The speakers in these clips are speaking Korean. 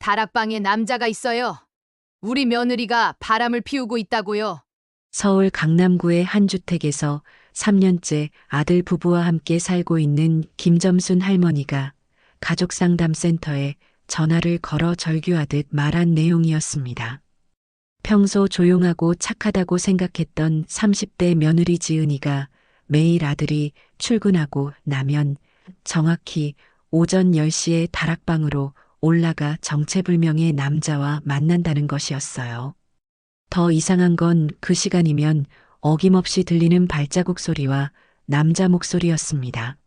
다락방에 남자가 있어요. 우리 며느리가 바람을 피우고 있다고요. 서울 강남구의 한 주택에서 3년째 아들 부부와 함께 살고 있는 김점순 할머니가 가족상담센터에 전화를 걸어 절규하듯 말한 내용이었습니다. 평소 조용하고 착하다고 생각했던 30대 며느리 지은이가 매일 아들이 출근하고 나면 정확히 오전 10시에 다락방으로 올라가 정체불명의 남자와 만난다는 것이었어요. 더 이상한 건 그 시간이면 어김없이 들리는 발자국 소리와 남자 목소리였습니다.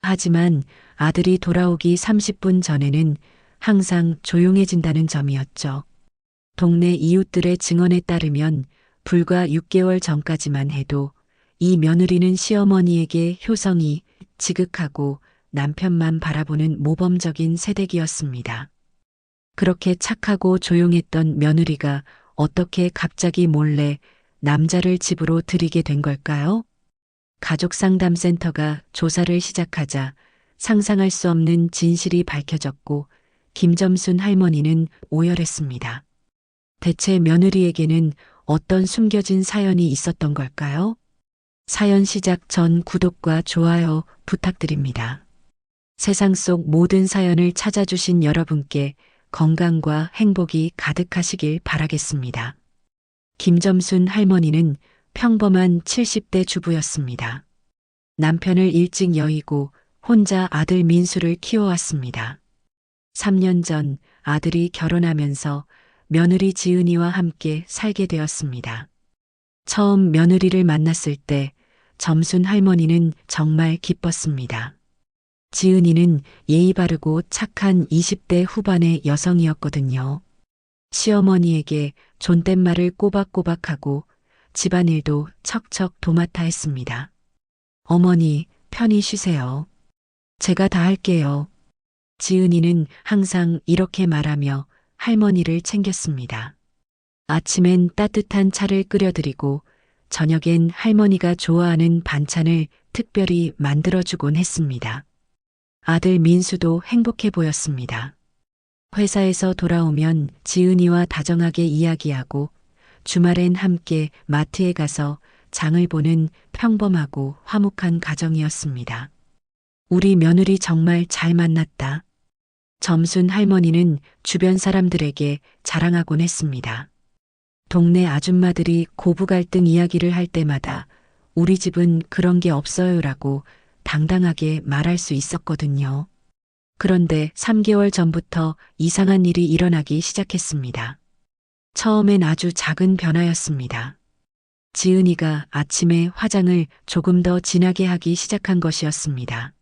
하지만 아들이 돌아오기 30분 전에는 항상 조용해진다는 점이었죠. 동네 이웃들의 증언에 따르면 불과 6개월 전까지만 해도 이 며느리는 시어머니에게 효성이 지극하고 남편만 바라보는 모범적인 새댁이었습니다. 그렇게 착하고 조용했던 며느리가 어떻게 갑자기 몰래 남자를 집으로 들이게 된 걸까요? 가족상담센터가 조사를 시작하자 상상할 수 없는 진실이 밝혀졌고 김점순 할머니는 오열했습니다. 대체 며느리에게는 어떤 숨겨진 사연이 있었던 걸까요? 사연 시작 전 구독과 좋아요 부탁드립니다. 세상 속 모든 사연을 찾아주신 여러분께 건강과 행복이 가득하시길 바라겠습니다. 김점순 할머니는 평범한 70대 주부였습니다. 남편을 일찍 여의고 혼자 아들 민수를 키워왔습니다. 3년 전 아들이 결혼하면서 며느리 지은이와 함께 살게 되었습니다. 처음 며느리를 만났을 때 점순 할머니는 정말 기뻤습니다. 지은이는 예의 바르고 착한 20대 후반의 여성이었거든요. 시어머니에게 존댓말을 꼬박꼬박하고 집안일도 척척 도맡아 했습니다. 어머니, 편히 쉬세요. 제가 다 할게요. 지은이는 항상 이렇게 말하며 할머니를 챙겼습니다. 아침엔 따뜻한 차를 끓여드리고 저녁엔 할머니가 좋아하는 반찬을 특별히 만들어주곤 했습니다. 아들 민수도 행복해 보였습니다. 회사에서 돌아오면 지은이와 다정하게 이야기하고 주말엔 함께 마트에 가서 장을 보는 평범하고 화목한 가정이었습니다. 우리 며느리 정말 잘 만났다. 점순 할머니는 주변 사람들에게 자랑하곤 했습니다. 동네 아줌마들이 고부 갈등 이야기를 할 때마다 우리 집은 그런 게 없어요라고 당당하게 말할 수 있었거든요. 그런데 3개월 전부터 이상한 일이 일어나기 시작했습니다. 처음엔 아주 작은 변화였습니다. 지은이가 아침에 화장을 조금 더 진하게 하기 시작한 것이었습니다.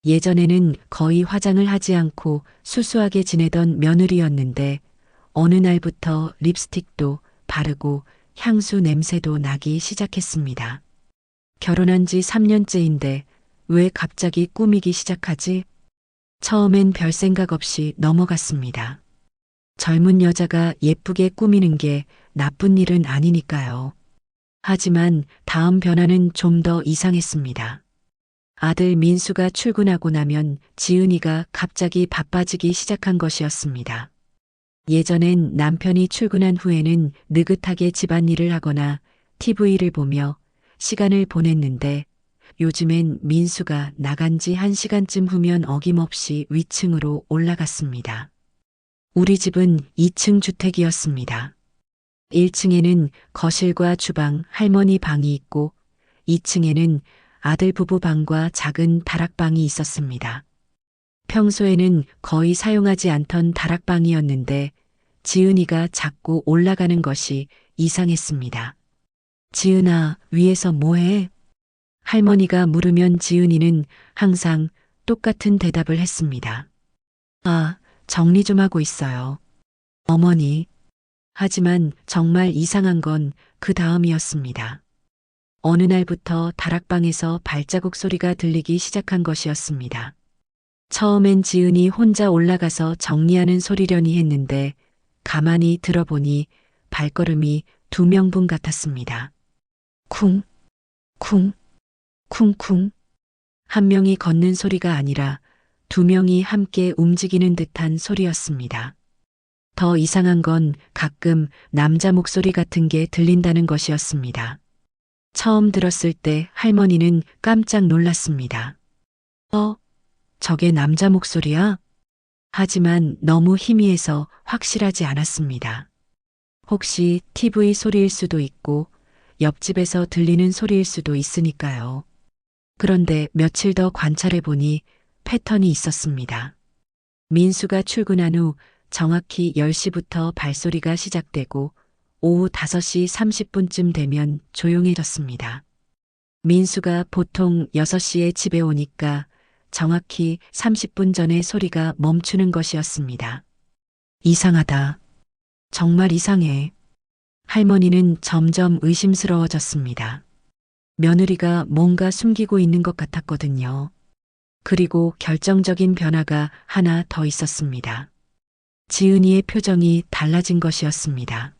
예전에는 거의 화장을 하지 않고 수수하게 지내던 며느리였는데 어느 날부터 립스틱도 바르고 향수 냄새도 나기 시작했습니다. 결혼한 지 3년째인데 왜 갑자기 꾸미기 시작하지? 처음엔 별 생각 없이 넘어갔습니다. 젊은 여자가 예쁘게 꾸미는 게 나쁜 일은 아니니까요. 하지만 다음 변화는 좀 더 이상했습니다. 아들 민수가 출근하고 나면 지은이가 갑자기 바빠지기 시작한 것이었습니다. 예전엔 남편이 출근한 후에는 느긋하게 집안일을 하거나 TV를 보며 시간을 보냈는데 요즘엔 민수가 나간 지 1시간쯤 후면 어김없이 위층으로 올라갔습니다. 우리 집은 2층 주택이었습니다. 1층에는 거실과 주방, 할머니 방이 있고 2층에는 아들 부부 방과 작은 다락방이 있었습니다. 평소에는 거의 사용하지 않던 다락방이었는데 지은이가 자꾸 올라가는 것이 이상했습니다. 지은아, 위에서 뭐해? 할머니가 물으면 지은이는 항상 똑같은 대답을 했습니다. 아, 정리 좀 하고 있어요. 어머니. 하지만 정말 이상한 건 그 다음이었습니다. 어느 날부터 다락방에서 발자국 소리가 들리기 시작한 것이었습니다. 처음엔 지은이 혼자 올라가서 정리하는 소리려니 했는데 가만히 들어보니 발걸음이 2명분 같았습니다. 쿵, 쿵, 쿵쿵. 한 명이 걷는 소리가 아니라 2명이 함께 움직이는 듯한 소리였습니다. 더 이상한 건 가끔 남자 목소리 같은 게 들린다는 것이었습니다. 처음 들었을 때 할머니는 깜짝 놀랐습니다. 저게 남자 목소리야? 하지만 너무 희미해서 확실하지 않았습니다. 혹시 TV 소리일 수도 있고 옆집에서 들리는 소리일 수도 있으니까요. 그런데 며칠 더 관찰해 보니 패턴이 있었습니다. 민수가 출근한 후 정확히 10시부터 발소리가 시작되고 오후 5시 30분쯤 되면 조용해졌습니다. 민수가 보통 6시에 집에 오니까 정확히 30분 전에 소리가 멈추는 것이었습니다. 이상하다. 정말 이상해. 할머니는 점점 의심스러워졌습니다. 며느리가 뭔가 숨기고 있는 것 같았거든요. 그리고 결정적인 변화가 하나 더 있었습니다. 지은이의 표정이 달라진 것이었습니다.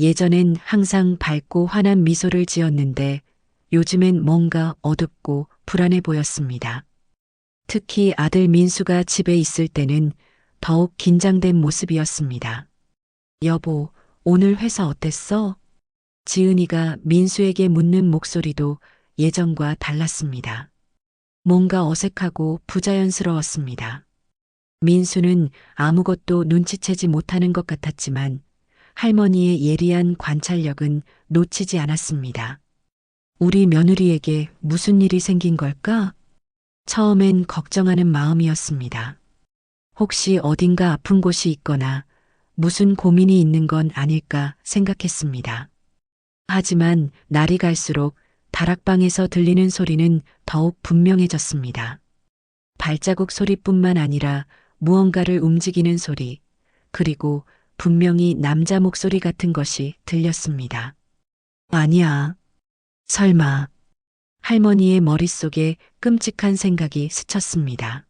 예전엔 항상 밝고 환한 미소를 지었는데 요즘엔 뭔가 어둡고 불안해 보였습니다. 특히 아들 민수가 집에 있을 때는 더욱 긴장된 모습이었습니다. 여보, 오늘 회사 어땠어? 지은이가 민수에게 묻는 목소리도 예전과 달랐습니다. 뭔가 어색하고 부자연스러웠습니다. 민수는 아무것도 눈치채지 못하는 것 같았지만 할머니의 예리한 관찰력은 놓치지 않았습니다. 우리 며느리에게 무슨 일이 생긴 걸까? 처음엔 걱정하는 마음이었습니다. 혹시 어딘가 아픈 곳이 있거나 무슨 고민이 있는 건 아닐까 생각했습니다. 하지만 날이 갈수록 다락방에서 들리는 소리는 더욱 분명해졌습니다. 발자국 소리뿐만 아니라 무언가를 움직이는 소리, 그리고 분명히 남자 목소리 같은 것이 들렸습니다. 아니야. 설마. 할머니의 머릿속에 끔찍한 생각이 스쳤습니다.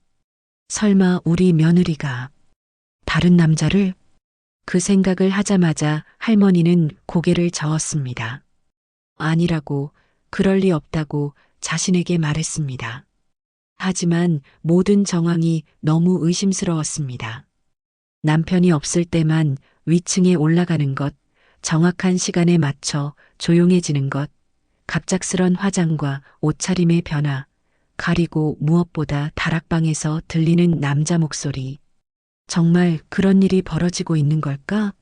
설마 우리 며느리가 다른 남자를? 그 생각을 하자마자 할머니는 고개를 저었습니다. 아니라고, 그럴 리 없다고 자신에게 말했습니다. 하지만 모든 정황이 너무 의심스러웠습니다. 남편이 없을 때만 위층에 올라가는 것, 정확한 시간에 맞춰 조용해지는 것, 갑작스런 화장과 옷차림의 변화, 가리고 무엇보다 다락방에서 들리는 남자 목소리. 정말 그런 일이 벌어지고 있는 걸까?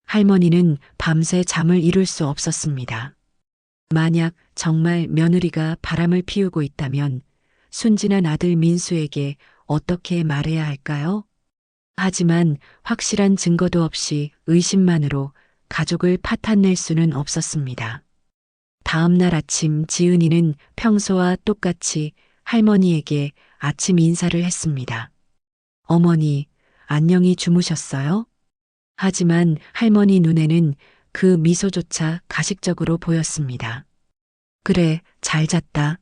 할머니는 밤새 잠을 이룰 수 없었습니다. 만약 정말 며느리가 바람을 피우고 있다면 순진한 아들 민수에게 어떻게 말해야 할까요? 하지만 확실한 증거도 없이 의심만으로 가족을 파탄낼 수는 없었습니다. 다음 날 아침 지은이는 평소와 똑같이 할머니에게 아침 인사를 했습니다. 어머니, 안녕히 주무셨어요? 하지만 할머니 눈에는 그 미소조차 가식적으로 보였습니다. 그래, 잘 잤다.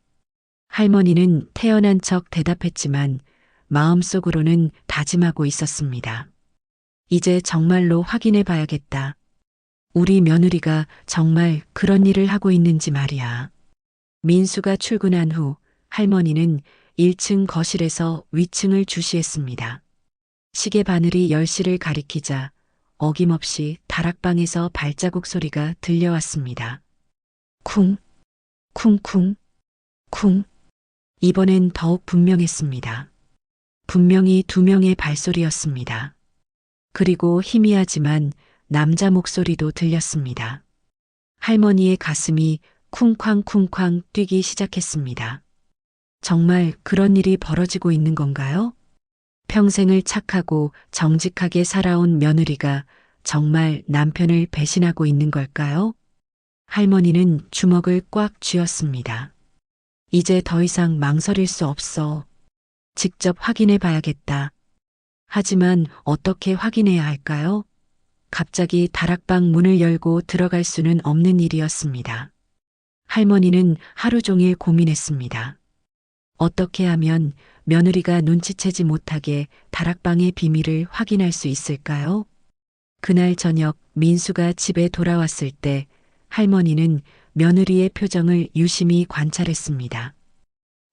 할머니는 태연한 척 대답했지만 마음속으로는 다짐하고 있었습니다. 이제 정말로 확인해 봐야겠다. 우리 며느리가 정말 그런 일을 하고 있는지 말이야. 민수가 출근한 후 할머니는 1층 거실에서 위층을 주시했습니다. 시계 바늘이 10시를 가리키자 어김없이 다락방에서 발자국 소리가 들려왔습니다. 쿵, 쿵쿵, 쿵. 이번엔 더욱 분명했습니다. 분명히 2명의 발소리였습니다. 그리고 희미하지만 남자 목소리도 들렸습니다. 할머니의 가슴이 쿵쾅쿵쾅 뛰기 시작했습니다. 정말 그런 일이 벌어지고 있는 건가요? 평생을 착하고 정직하게 살아온 며느리가 정말 남편을 배신하고 있는 걸까요? 할머니는 주먹을 꽉 쥐었습니다. 이제 더 이상 망설일 수 없어. 직접 확인해 봐야겠다. 하지만 어떻게 확인해야 할까요? 갑자기 다락방 문을 열고 들어갈 수는 없는 일이었습니다. 할머니는 하루 종일 고민했습니다. 어떻게 하면 며느리가 눈치채지 못하게 다락방의 비밀을 확인할 수 있을까요? 그날 저녁 민수가 집에 돌아왔을 때 할머니는 며느리의 표정을 유심히 관찰했습니다.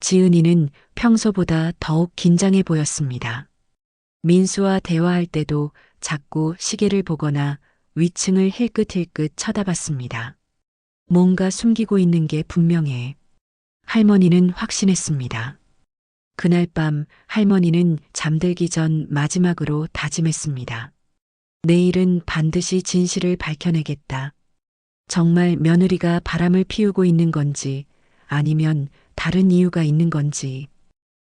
지은이는 평소보다 더욱 긴장해 보였습니다. 민수와 대화할 때도 자꾸 시계를 보거나 위층을 힐끗힐끗 쳐다봤습니다. 뭔가 숨기고 있는 게 분명해. 할머니는 확신했습니다. 그날 밤 할머니는 잠들기 전 마지막으로 다짐했습니다. 내일은 반드시 진실을 밝혀내겠다. 정말 며느리가 바람을 피우고 있는 건지 아니면 다른 이유가 있는 건지.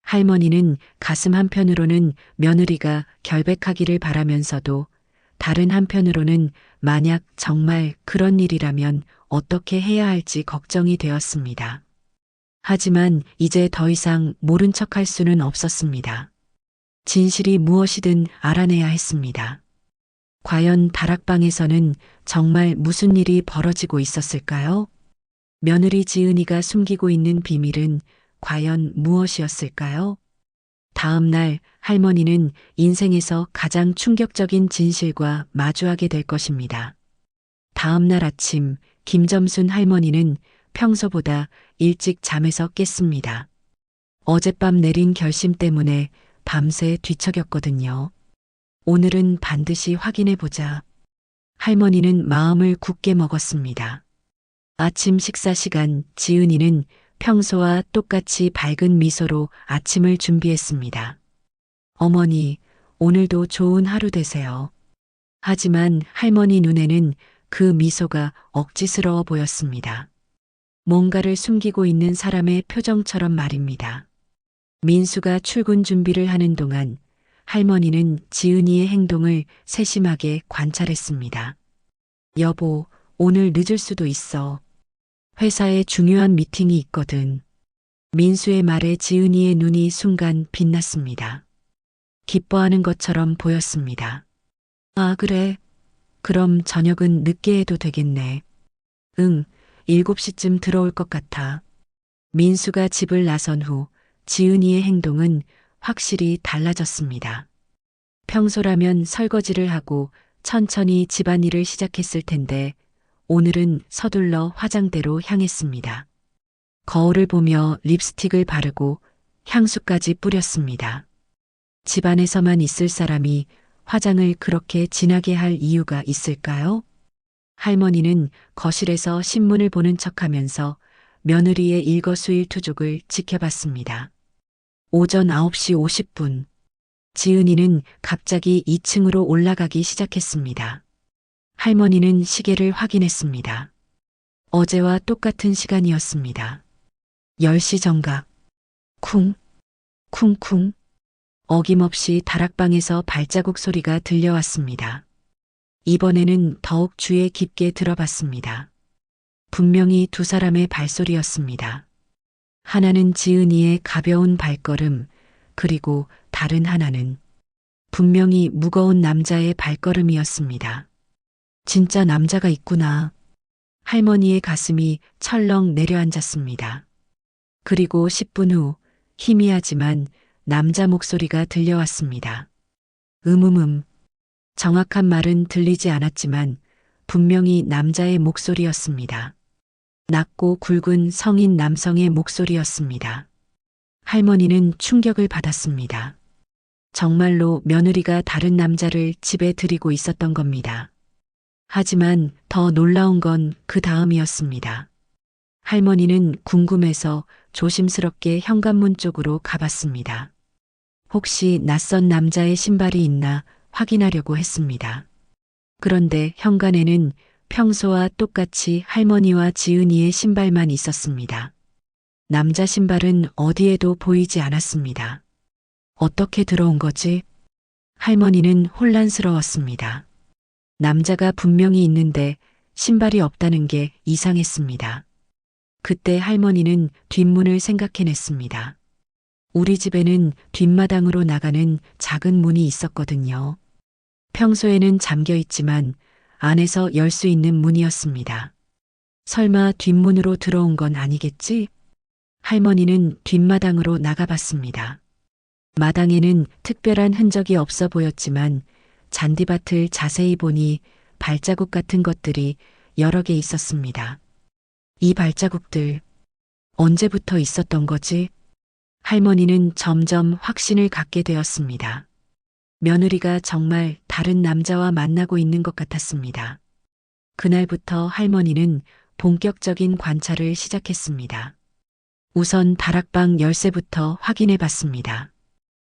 할머니는 가슴 한편으로는 며느리가 결백하기를 바라면서도 다른 한편으로는 만약 정말 그런 일이라면 어떻게 해야 할지 걱정이 되었습니다. 하지만 이제 더 이상 모른 척할 수는 없었습니다. 진실이 무엇이든 알아내야 했습니다. 과연 다락방에서는 정말 무슨 일이 벌어지고 있었을까요? 며느리 지은이가 숨기고 있는 비밀은 과연 무엇이었을까요? 다음 날 할머니는 인생에서 가장 충격적인 진실과 마주하게 될 것입니다. 다음 날 아침 김점순 할머니는 평소보다 일찍 잠에서 깼습니다. 어젯밤 내린 결심 때문에 밤새 뒤척였거든요. 오늘은 반드시 확인해 보자. 할머니는 마음을 굳게 먹었습니다. 아침 식사 시간 지은이는 평소와 똑같이 밝은 미소로 아침을 준비했습니다. 어머니, 오늘도 좋은 하루 되세요. 하지만 할머니 눈에는 그 미소가 억지스러워 보였습니다. 뭔가를 숨기고 있는 사람의 표정처럼 말입니다. 민수가 출근 준비를 하는 동안 할머니는 지은이의 행동을 세심하게 관찰했습니다. 여보, 오늘 늦을 수도 있어. 회사에 중요한 미팅이 있거든. 민수의 말에 지은이의 눈이 순간 빛났습니다. 기뻐하는 것처럼 보였습니다. 아, 그래. 그럼 저녁은 늦게 해도 되겠네. 응, 7시쯤 들어올 것 같아. 민수가 집을 나선 후 지은이의 행동은 확실히 달라졌습니다. 평소라면 설거지를 하고 천천히 집안일을 시작했을 텐데 오늘은 서둘러 화장대로 향했습니다. 거울을 보며 립스틱을 바르고 향수까지 뿌렸습니다. 집안에서만 있을 사람이 화장을 그렇게 진하게 할 이유가 있을까요? 할머니는 거실에서 신문을 보는 척하면서 며느리의 일거수일투족을 지켜봤습니다. 오전 9시 50분. 지은이는 갑자기 2층으로 올라가기 시작했습니다. 할머니는 시계를 확인했습니다. 어제와 똑같은 시간이었습니다. 10시 정각. 쿵, 쿵쿵. 어김없이 다락방에서 발자국 소리가 들려왔습니다. 이번에는 더욱 주의 깊게 들어봤습니다. 분명히 두 사람의 발소리였습니다. 하나는 지은이의 가벼운 발걸음, 그리고 다른 하나는 분명히 무거운 남자의 발걸음이었습니다. 진짜 남자가 있구나. 할머니의 가슴이 철렁 내려앉았습니다. 그리고 10분 후 희미하지만 남자 목소리가 들려왔습니다. 정확한 말은 들리지 않았지만 분명히 남자의 목소리였습니다. 낮고 굵은 성인 남성의 목소리였습니다. 할머니는 충격을 받았습니다. 정말로 며느리가 다른 남자를 집에 들이고 있었던 겁니다. 하지만 더 놀라운 건 그 다음이었습니다. 할머니는 궁금해서 조심스럽게 현관문 쪽으로 가봤습니다. 혹시 낯선 남자의 신발이 있나 확인하려고 했습니다. 그런데 현관에는 평소와 똑같이 할머니와 지은이의 신발만 있었습니다. 남자 신발은 어디에도 보이지 않았습니다. 어떻게 들어온 거지? 할머니는 혼란스러웠습니다. 남자가 분명히 있는데 신발이 없다는 게 이상했습니다. 그때 할머니는 뒷문을 생각해냈습니다. 우리 집에는 뒷마당으로 나가는 작은 문이 있었거든요. 평소에는 잠겨 있지만 안에서 열 수 있는 문이었습니다. 설마 뒷문으로 들어온 건 아니겠지? 할머니는 뒷마당으로 나가봤습니다. 마당에는 특별한 흔적이 없어 보였지만 잔디밭을 자세히 보니 발자국 같은 것들이 여러 개 있었습니다. 이 발자국들 언제부터 있었던 거지? 할머니는 점점 확신을 갖게 되었습니다. 며느리가 정말 다른 남자와 만나고 있는 것 같았습니다. 그날부터 할머니는 본격적인 관찰을 시작했습니다. 우선 다락방 열쇠부터 확인해 봤습니다.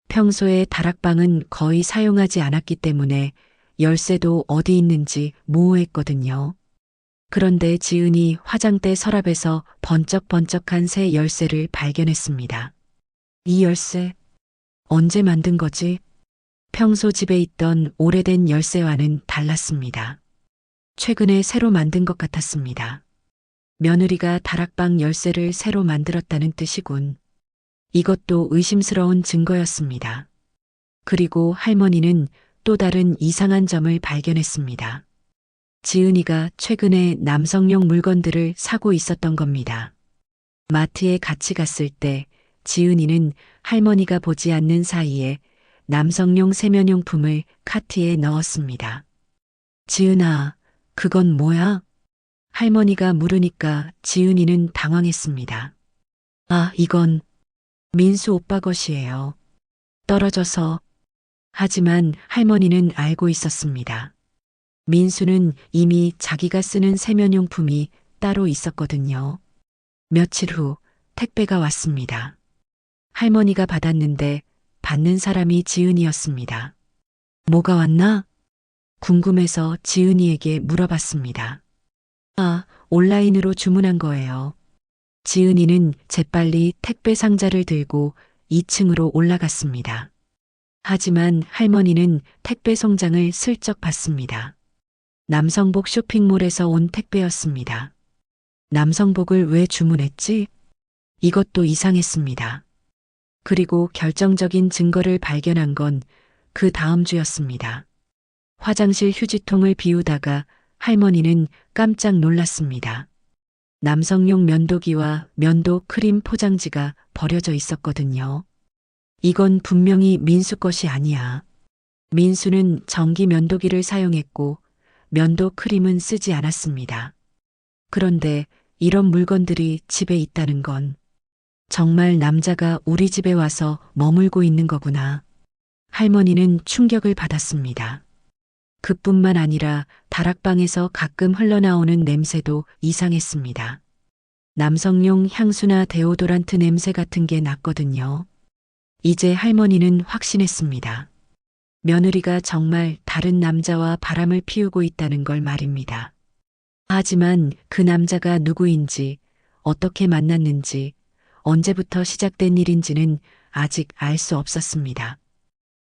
평소에 다락방은 거의 사용하지 않았기 때문에 열쇠도 어디 있는지 모호했거든요. 그런데 지은이 화장대 서랍에서 번쩍번쩍한 새 열쇠를 발견했습니다. 이 열쇠, 언제 만든 거지? 평소 집에 있던 오래된 열쇠와는 달랐습니다. 최근에 새로 만든 것 같았습니다. 며느리가 다락방 열쇠를 새로 만들었다는 뜻이군. 이것도 의심스러운 증거였습니다. 그리고 할머니는 또 다른 이상한 점을 발견했습니다. 지은이가 최근에 남성용 물건들을 사고 있었던 겁니다. 마트에 같이 갔을 때 지은이는 할머니가 보지 않는 사이에 남성용 세면용품을 카트에 넣었습니다. 지은아, 그건 뭐야? 할머니가 물으니까 지은이는 당황했습니다. 아, 이건 민수 오빠 것이에요. 떨어져서. 하지만 할머니는 알고 있었습니다. 민수는 이미 자기가 쓰는 세면용품이 따로 있었거든요. 며칠 후 택배가 왔습니다. 할머니가 받았는데 받는 사람이 지은이었습니다. 뭐가 왔나? 궁금해서 지은이에게 물어봤습니다. 아, 온라인으로 주문한 거예요. 지은이는 재빨리 택배 상자를 들고 2층으로 올라갔습니다. 하지만 할머니는 택배 송장을 슬쩍 봤습니다. 남성복 쇼핑몰에서 온 택배였습니다. 남성복을 왜 주문했지? 이것도 이상했습니다. 그리고 결정적인 증거를 발견한 건 그 다음 주였습니다. 화장실 휴지통을 비우다가 할머니는 깜짝 놀랐습니다. 남성용 면도기와 면도 크림 포장지가 버려져 있었거든요. 이건 분명히 민수 것이 아니야. 민수는 전기 면도기를 사용했고 면도 크림은 쓰지 않았습니다. 그런데 이런 물건들이 집에 있다는 건 정말 남자가 우리 집에 와서 머물고 있는 거구나. 할머니는 충격을 받았습니다. 그뿐만 아니라 다락방에서 가끔 흘러나오는 냄새도 이상했습니다. 남성용 향수나 데오도란트 냄새 같은 게 났거든요. 이제 할머니는 확신했습니다. 며느리가 정말 다른 남자와 바람을 피우고 있다는 걸 말입니다. 하지만 그 남자가 누구인지, 어떻게 만났는지, 언제부터 시작된 일인지는 아직 알 수 없었습니다.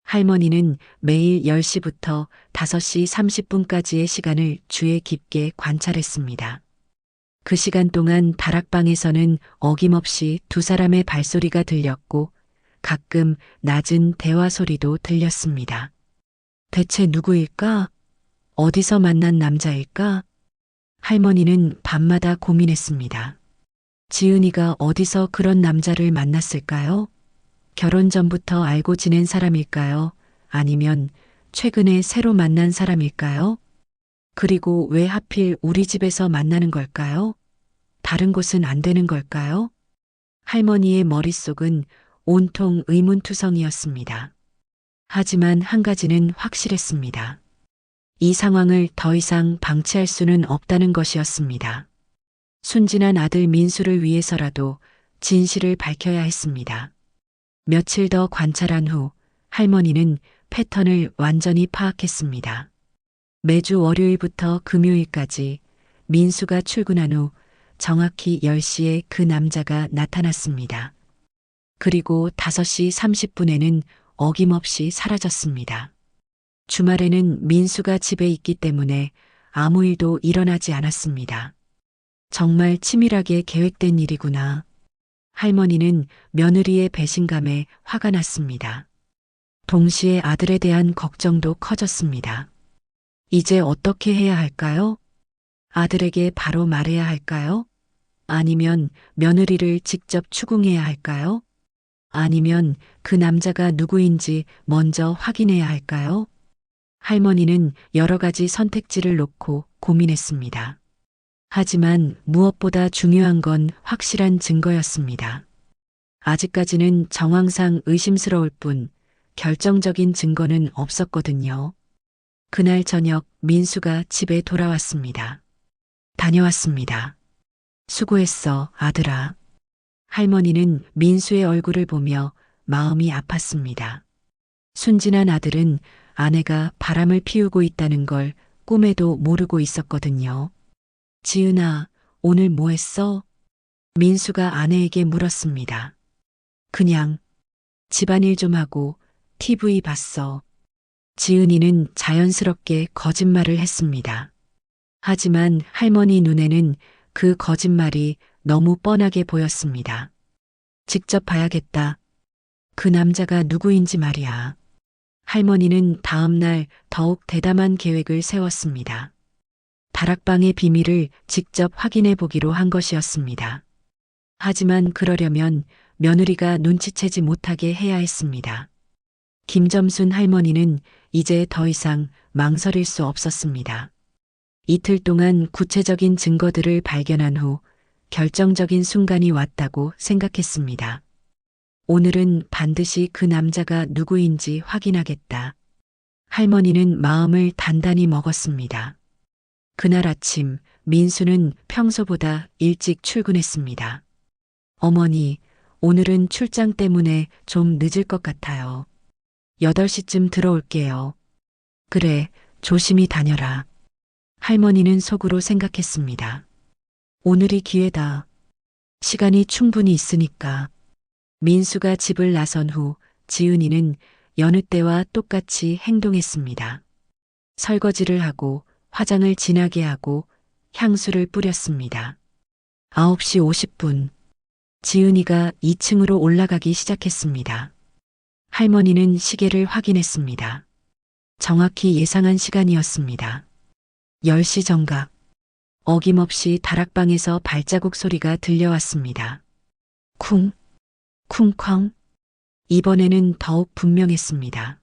할머니는 매일 10시부터 5시 30분까지의 시간을 주의 깊게 관찰했습니다. 그 시간 동안 다락방에서는 어김없이 두 사람의 발소리가 들렸고 가끔 낮은 대화 소리도 들렸습니다. 대체 누구일까? 어디서 만난 남자일까? 할머니는 밤마다 고민했습니다. 지은이가 어디서 그런 남자를 만났을까요? 결혼 전부터 알고 지낸 사람일까요? 아니면 최근에 새로 만난 사람일까요? 그리고 왜 하필 우리 집에서 만나는 걸까요? 다른 곳은 안 되는 걸까요? 할머니의 머릿속은 온통 의문투성이었습니다. 하지만 한 가지는 확실했습니다. 이 상황을 더 이상 방치할 수는 없다는 것이었습니다. 순진한 아들 민수를 위해서라도 진실을 밝혀야 했습니다. 며칠 더 관찰한 후 할머니는 패턴을 완전히 파악했습니다. 매주 월요일부터 금요일까지 민수가 출근한 후 정확히 10시에 그 남자가 나타났습니다. 그리고 5시 30분에는 어김없이 사라졌습니다. 주말에는 민수가 집에 있기 때문에 아무 일도 일어나지 않았습니다. 정말 치밀하게 계획된 일이구나. 할머니는 며느리의 배신감에 화가 났습니다. 동시에 아들에 대한 걱정도 커졌습니다. 이제 어떻게 해야 할까요? 아들에게 바로 말해야 할까요? 아니면 며느리를 직접 추궁해야 할까요? 아니면 그 남자가 누구인지 먼저 확인해야 할까요? 할머니는 여러 가지 선택지를 놓고 고민했습니다. 하지만 무엇보다 중요한 건 확실한 증거였습니다. 아직까지는 정황상 의심스러울 뿐 결정적인 증거는 없었거든요. 그날 저녁 민수가 집에 돌아왔습니다. 다녀왔습니다. 수고했어, 아들아. 할머니는 민수의 얼굴을 보며 마음이 아팠습니다. 순진한 아들은 아내가 바람을 피우고 있다는 걸 꿈에도 모르고 있었거든요. 지은아, 오늘 뭐 했어? 민수가 아내에게 물었습니다. 그냥 집안일 좀 하고 TV 봤어. 지은이는 자연스럽게 거짓말을 했습니다. 하지만 할머니 눈에는 그 거짓말이 너무 뻔하게 보였습니다. 직접 봐야겠다. 그 남자가 누구인지 말이야. 할머니는 다음 날 더욱 대담한 계획을 세웠습니다. 다락방의 비밀을 직접 확인해 보기로 한 것이었습니다. 하지만 그러려면 며느리가 눈치채지 못하게 해야 했습니다. 김점순 할머니는 이제 더 이상 망설일 수 없었습니다. 이틀 동안 구체적인 증거들을 발견한 후 결정적인 순간이 왔다고 생각했습니다. 오늘은 반드시 그 남자가 누구인지 확인하겠다. 할머니는 마음을 단단히 먹었습니다. 그날 아침 민수는 평소보다 일찍 출근했습니다. 어머니, 오늘은 출장 때문에 좀 늦을 것 같아요. 8시쯤 들어올게요. 그래, 조심히 다녀라. 할머니는 속으로 생각했습니다. 오늘이 기회다. 시간이 충분히 있으니까. 민수가 집을 나선 후 지은이는 여느 때와 똑같이 행동했습니다. 설거지를 하고 화장을 진하게 하고 향수를 뿌렸습니다. 9시 50분. 지은이가 2층으로 올라가기 시작했습니다. 할머니는 시계를 확인했습니다. 정확히 예상한 시간이었습니다. 10시 정각. 어김없이 다락방에서 발자국 소리가 들려왔습니다. 쿵, 쿵쾅. 이번에는 더욱 분명했습니다.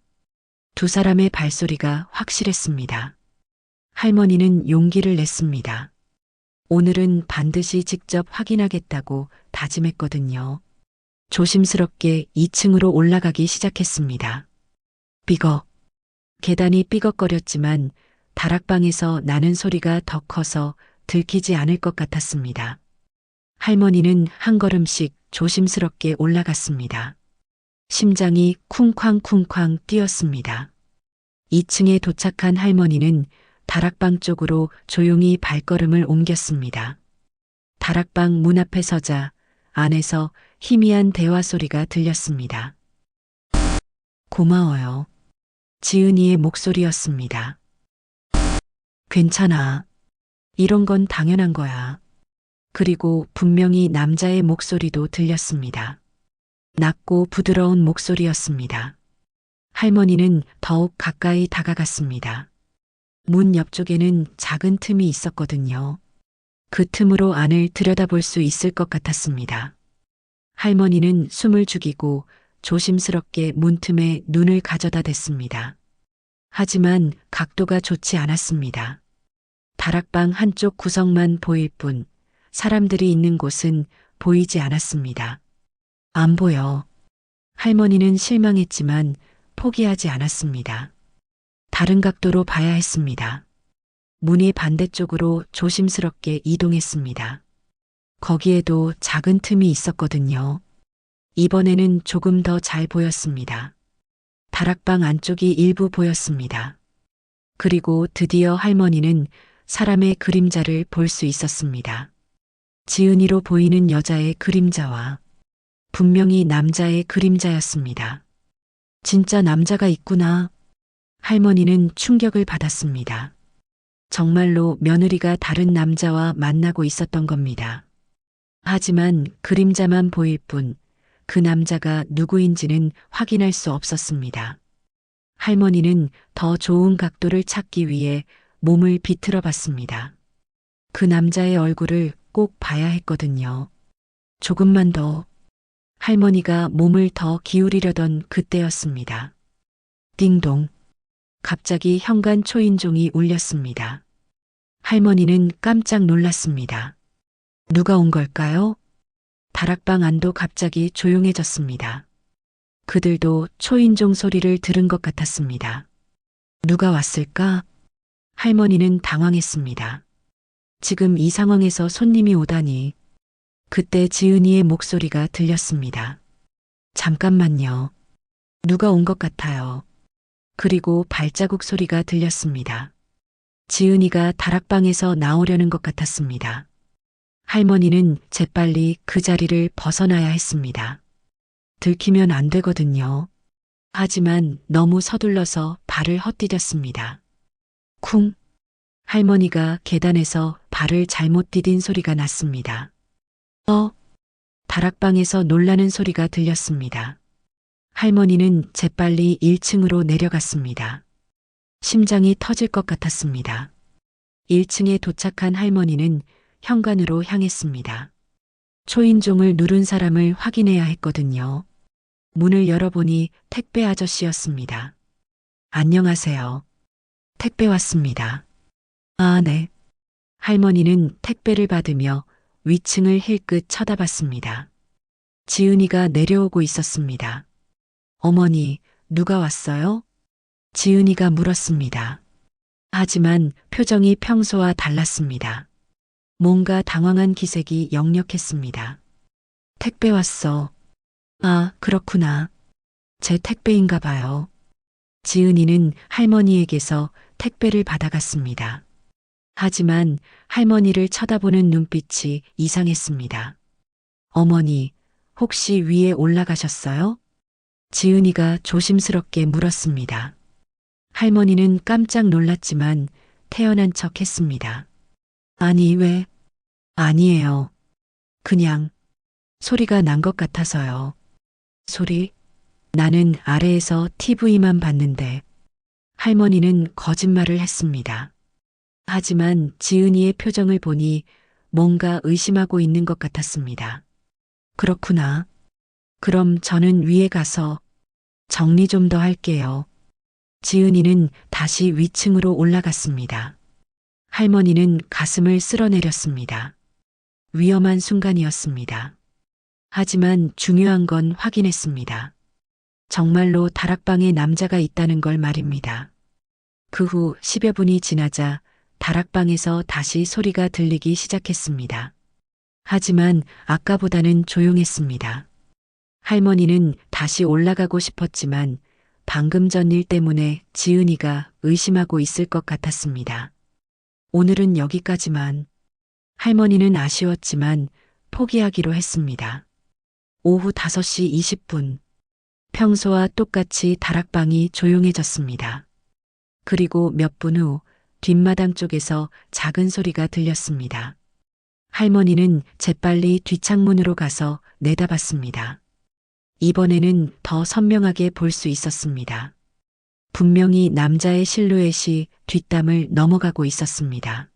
두 사람의 발소리가 확실했습니다. 할머니는 용기를 냈습니다. 오늘은 반드시 직접 확인하겠다고 다짐했거든요. 조심스럽게 2층으로 올라가기 시작했습니다. 삐걱. 계단이 삐걱거렸지만 다락방에서 나는 소리가 더 커서 들키지 않을 것 같았습니다. 할머니는 한 걸음씩 조심스럽게 올라갔습니다. 심장이 쿵쾅쿵쾅 뛰었습니다. 2층에 도착한 할머니는 다락방 쪽으로 조용히 발걸음을 옮겼습니다. 다락방 문 앞에 서자 안에서 희미한 대화 소리가 들렸습니다. 고마워요. 지은이의 목소리였습니다. 괜찮아. 이런 건 당연한 거야. 그리고 분명히 남자의 목소리도 들렸습니다. 낮고 부드러운 목소리였습니다. 할머니는 더욱 가까이 다가갔습니다. 문 옆쪽에는 작은 틈이 있었거든요. 그 틈으로 안을 들여다볼 수 있을 것 같았습니다. 할머니는 숨을 죽이고 조심스럽게 문틈에 눈을 가져다 댔습니다. 하지만 각도가 좋지 않았습니다. 다락방 한쪽 구석만 보일 뿐 사람들이 있는 곳은 보이지 않았습니다. 안 보여. 할머니는 실망했지만 포기하지 않았습니다. 다른 각도로 봐야 했습니다. 문의 반대쪽으로 조심스럽게 이동했습니다. 거기에도 작은 틈이 있었거든요. 이번에는 조금 더 잘 보였습니다. 다락방 안쪽이 일부 보였습니다. 그리고 드디어 할머니는 사람의 그림자를 볼 수 있었습니다. 지은이로 보이는 여자의 그림자와 분명히 남자의 그림자였습니다. 진짜 남자가 있구나. 할머니는 충격을 받았습니다. 정말로 며느리가 다른 남자와 만나고 있었던 겁니다. 하지만 그림자만 보일 뿐 그 남자가 누구인지는 확인할 수 없었습니다. 할머니는 더 좋은 각도를 찾기 위해 몸을 비틀어 봤습니다. 그 남자의 얼굴을 꼭 봐야 했거든요. 조금만 더. 할머니가 몸을 더 기울이려던 그때였습니다. 띵동. 갑자기 현관 초인종이 울렸습니다. 할머니는 깜짝 놀랐습니다. 누가 온 걸까요? 다락방 안도 갑자기 조용해졌습니다. 그들도 초인종 소리를 들은 것 같았습니다. 누가 왔을까? 할머니는 당황했습니다. 지금 이 상황에서 손님이 오다니. 그때 지은이의 목소리가 들렸습니다. 잠깐만요. 누가 온 것 같아요. 그리고 발자국 소리가 들렸습니다. 지은이가 다락방에서 나오려는 것 같았습니다. 할머니는 재빨리 그 자리를 벗어나야 했습니다. 들키면 안 되거든요. 하지만 너무 서둘러서 발을 헛디뎠습니다. 쿵! 할머니가 계단에서 발을 잘못 디딘 소리가 났습니다. 다락방에서 놀라는 소리가 들렸습니다. 할머니는 재빨리 1층으로 내려갔습니다. 심장이 터질 것 같았습니다. 1층에 도착한 할머니는 현관으로 향했습니다. 초인종을 누른 사람을 확인해야 했거든요. 문을 열어보니 택배 아저씨였습니다. 안녕하세요. 택배 왔습니다. 아, 네. 할머니는 택배를 받으며 위층을 힐끗 쳐다봤습니다. 지은이가 내려오고 있었습니다. 어머니, 누가 왔어요? 지은이가 물었습니다. 하지만 표정이 평소와 달랐습니다. 뭔가 당황한 기색이 역력했습니다. 택배 왔어. 아, 그렇구나. 제 택배인가 봐요. 지은이는 할머니에게서 택배를 받아갔습니다. 하지만 할머니를 쳐다보는 눈빛이 이상했습니다. 어머니, 혹시 위에 올라가셨어요? 지은이가 조심스럽게 물었습니다. 할머니는 깜짝 놀랐지만 태연한 척 했습니다. 아니, 왜? 아니에요. 그냥 소리가 난 것 같아서요. 소리? 나는 아래에서 TV만 봤는데. 할머니는 거짓말을 했습니다. 하지만 지은이의 표정을 보니 뭔가 의심하고 있는 것 같았습니다. 그렇구나. 그럼 저는 위에 가서 정리 좀 더 할게요. 지은이는 다시 위층으로 올라갔습니다. 할머니는 가슴을 쓸어내렸습니다. 위험한 순간이었습니다. 하지만 중요한 건 확인했습니다. 정말로 다락방에 남자가 있다는 걸 말입니다. 그 후 10여 분이 지나자 다락방에서 다시 소리가 들리기 시작했습니다. 하지만 아까보다는 조용했습니다. 할머니는 다시 올라가고 싶었지만 방금 전 일 때문에 지은이가 의심하고 있을 것 같았습니다. 오늘은 여기까지만. 할머니는 아쉬웠지만 포기하기로 했습니다. 오후 5시 20분. 평소와 똑같이 다락방이 조용해졌습니다. 그리고 몇 분 후 뒷마당 쪽에서 작은 소리가 들렸습니다. 할머니는 재빨리 뒷창문으로 가서 내다봤습니다. 이번에는 더 선명하게 볼 수 있었습니다. 분명히 남자의 실루엣이 뒷담을 넘어가고 있었습니다.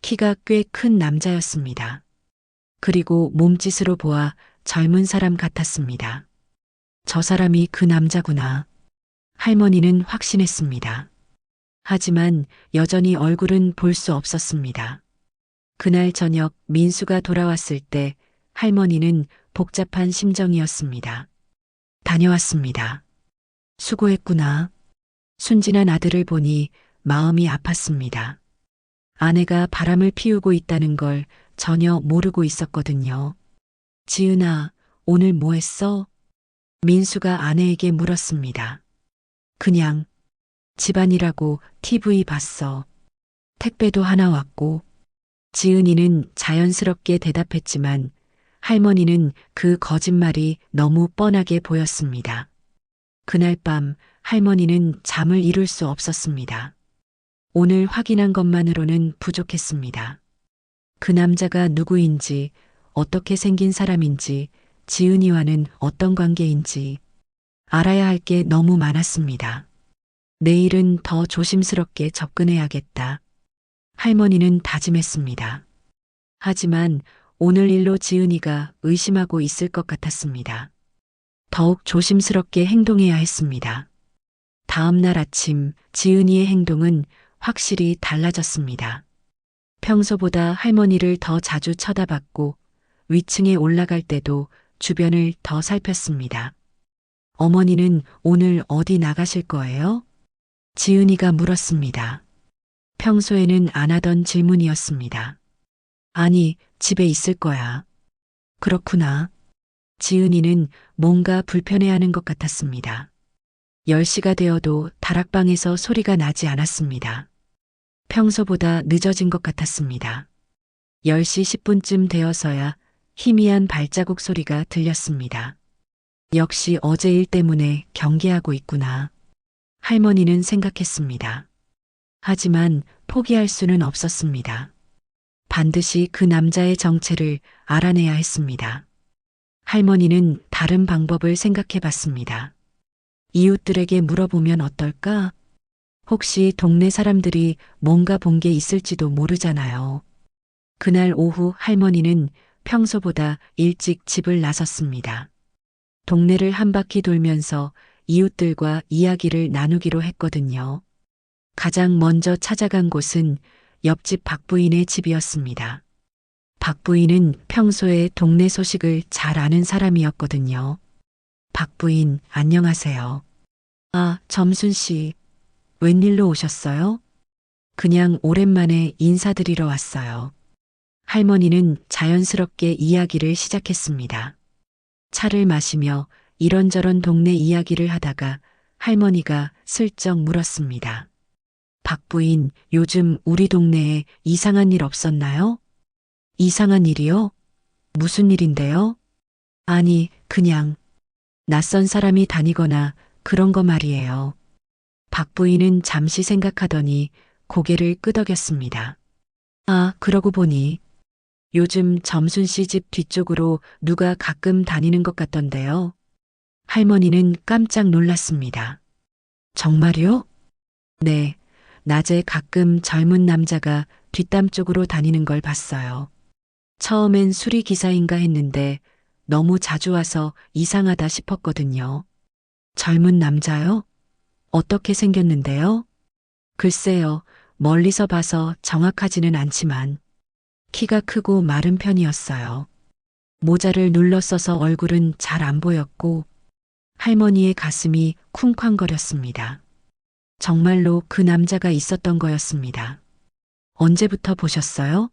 키가 꽤 큰 남자였습니다. 그리고 몸짓으로 보아 젊은 사람 같았습니다. 저 사람이 그 남자구나. 할머니는 확신했습니다. 하지만 여전히 얼굴은 볼 수 없었습니다. 그날 저녁 민수가 돌아왔을 때 할머니는 복잡한 심정이었습니다. 다녀왔습니다. 수고했구나. 순진한 아들을 보니 마음이 아팠습니다. 아내가 바람을 피우고 있다는 걸 전혀 모르고 있었거든요. 지은아, 오늘 뭐 했어? 민수가 아내에게 물었습니다. 그냥 집안일하고 TV 봤어. 택배도 하나 왔고. 지은이는 자연스럽게 대답했지만 할머니는 그 거짓말이 너무 뻔하게 보였습니다. 그날 밤 할머니는 잠을 이룰 수 없었습니다. 오늘 확인한 것만으로는 부족했습니다. 그 남자가 누구인지, 어떻게 생긴 사람인지, 지은이와는 어떤 관계인지 알아야 할 게 너무 많았습니다. 내일은 더 조심스럽게 접근해야겠다. 할머니는 다짐했습니다. 하지만 오늘 일로 지은이가 의심하고 있을 것 같았습니다. 더욱 조심스럽게 행동해야 했습니다. 다음 날 아침 지은이의 행동은 확실히 달라졌습니다. 평소보다 할머니를 더 자주 쳐다봤고 위층에 올라갈 때도 주변을 더 살폈습니다. 어머니는 오늘 어디 나가실 거예요? 지은이가 물었습니다. 평소에는 안 하던 질문이었습니다. 아니, 집에 있을 거야. 그렇구나. 지은이는 뭔가 불편해하는 것 같았습니다. 10시가 되어도 다락방에서 소리가 나지 않았습니다. 평소보다 늦어진 것 같았습니다. 10시 10분쯤 되어서야 희미한 발자국 소리가 들렸습니다. 역시 어제 일 때문에 경계하고 있구나. 할머니는 생각했습니다. 하지만 포기할 수는 없었습니다. 반드시 그 남자의 정체를 알아내야 했습니다. 할머니는 다른 방법을 생각해 봤습니다. 이웃들에게 물어보면 어떨까? 혹시 동네 사람들이 뭔가 본 게 있을지도 모르잖아요. 그날 오후 할머니는 평소보다 일찍 집을 나섰습니다. 동네를 한 바퀴 돌면서 이웃들과 이야기를 나누기로 했거든요. 가장 먼저 찾아간 곳은 옆집 박 부인의 집이었습니다. 박 부인은 평소에 동네 소식을 잘 아는 사람이었거든요. 박 부인, 안녕하세요. 아, 점순 씨. 웬일로 오셨어요? 그냥 오랜만에 인사드리러 왔어요. 할머니는 자연스럽게 이야기를 시작했습니다. 차를 마시며 이런저런 동네 이야기를 하다가 할머니가 슬쩍 물었습니다. 박 부인, 요즘 우리 동네에 이상한 일 없었나요? 이상한 일이요? 무슨 일인데요? 아니, 그냥 낯선 사람이 다니거나 그런 거 말이에요. 박 부인은 잠시 생각하더니 고개를 끄덕였습니다. 아, 그러고 보니 요즘 점순 씨 집 뒤쪽으로 누가 가끔 다니는 것 같던데요. 할머니는 깜짝 놀랐습니다. 정말요? 네, 낮에 가끔 젊은 남자가 뒷담 쪽으로 다니는 걸 봤어요. 처음엔 수리 기사인가 했는데 너무 자주 와서 이상하다 싶었거든요. 젊은 남자요? 어떻게 생겼는데요? 글쎄요, 멀리서 봐서 정확하지는 않지만 키가 크고 마른 편이었어요. 모자를 눌러 써서 얼굴은 잘 안 보였고 할머니의 가슴이 쿵쾅거렸습니다. 정말로 그 남자가 있었던 거였습니다. 언제부터 보셨어요?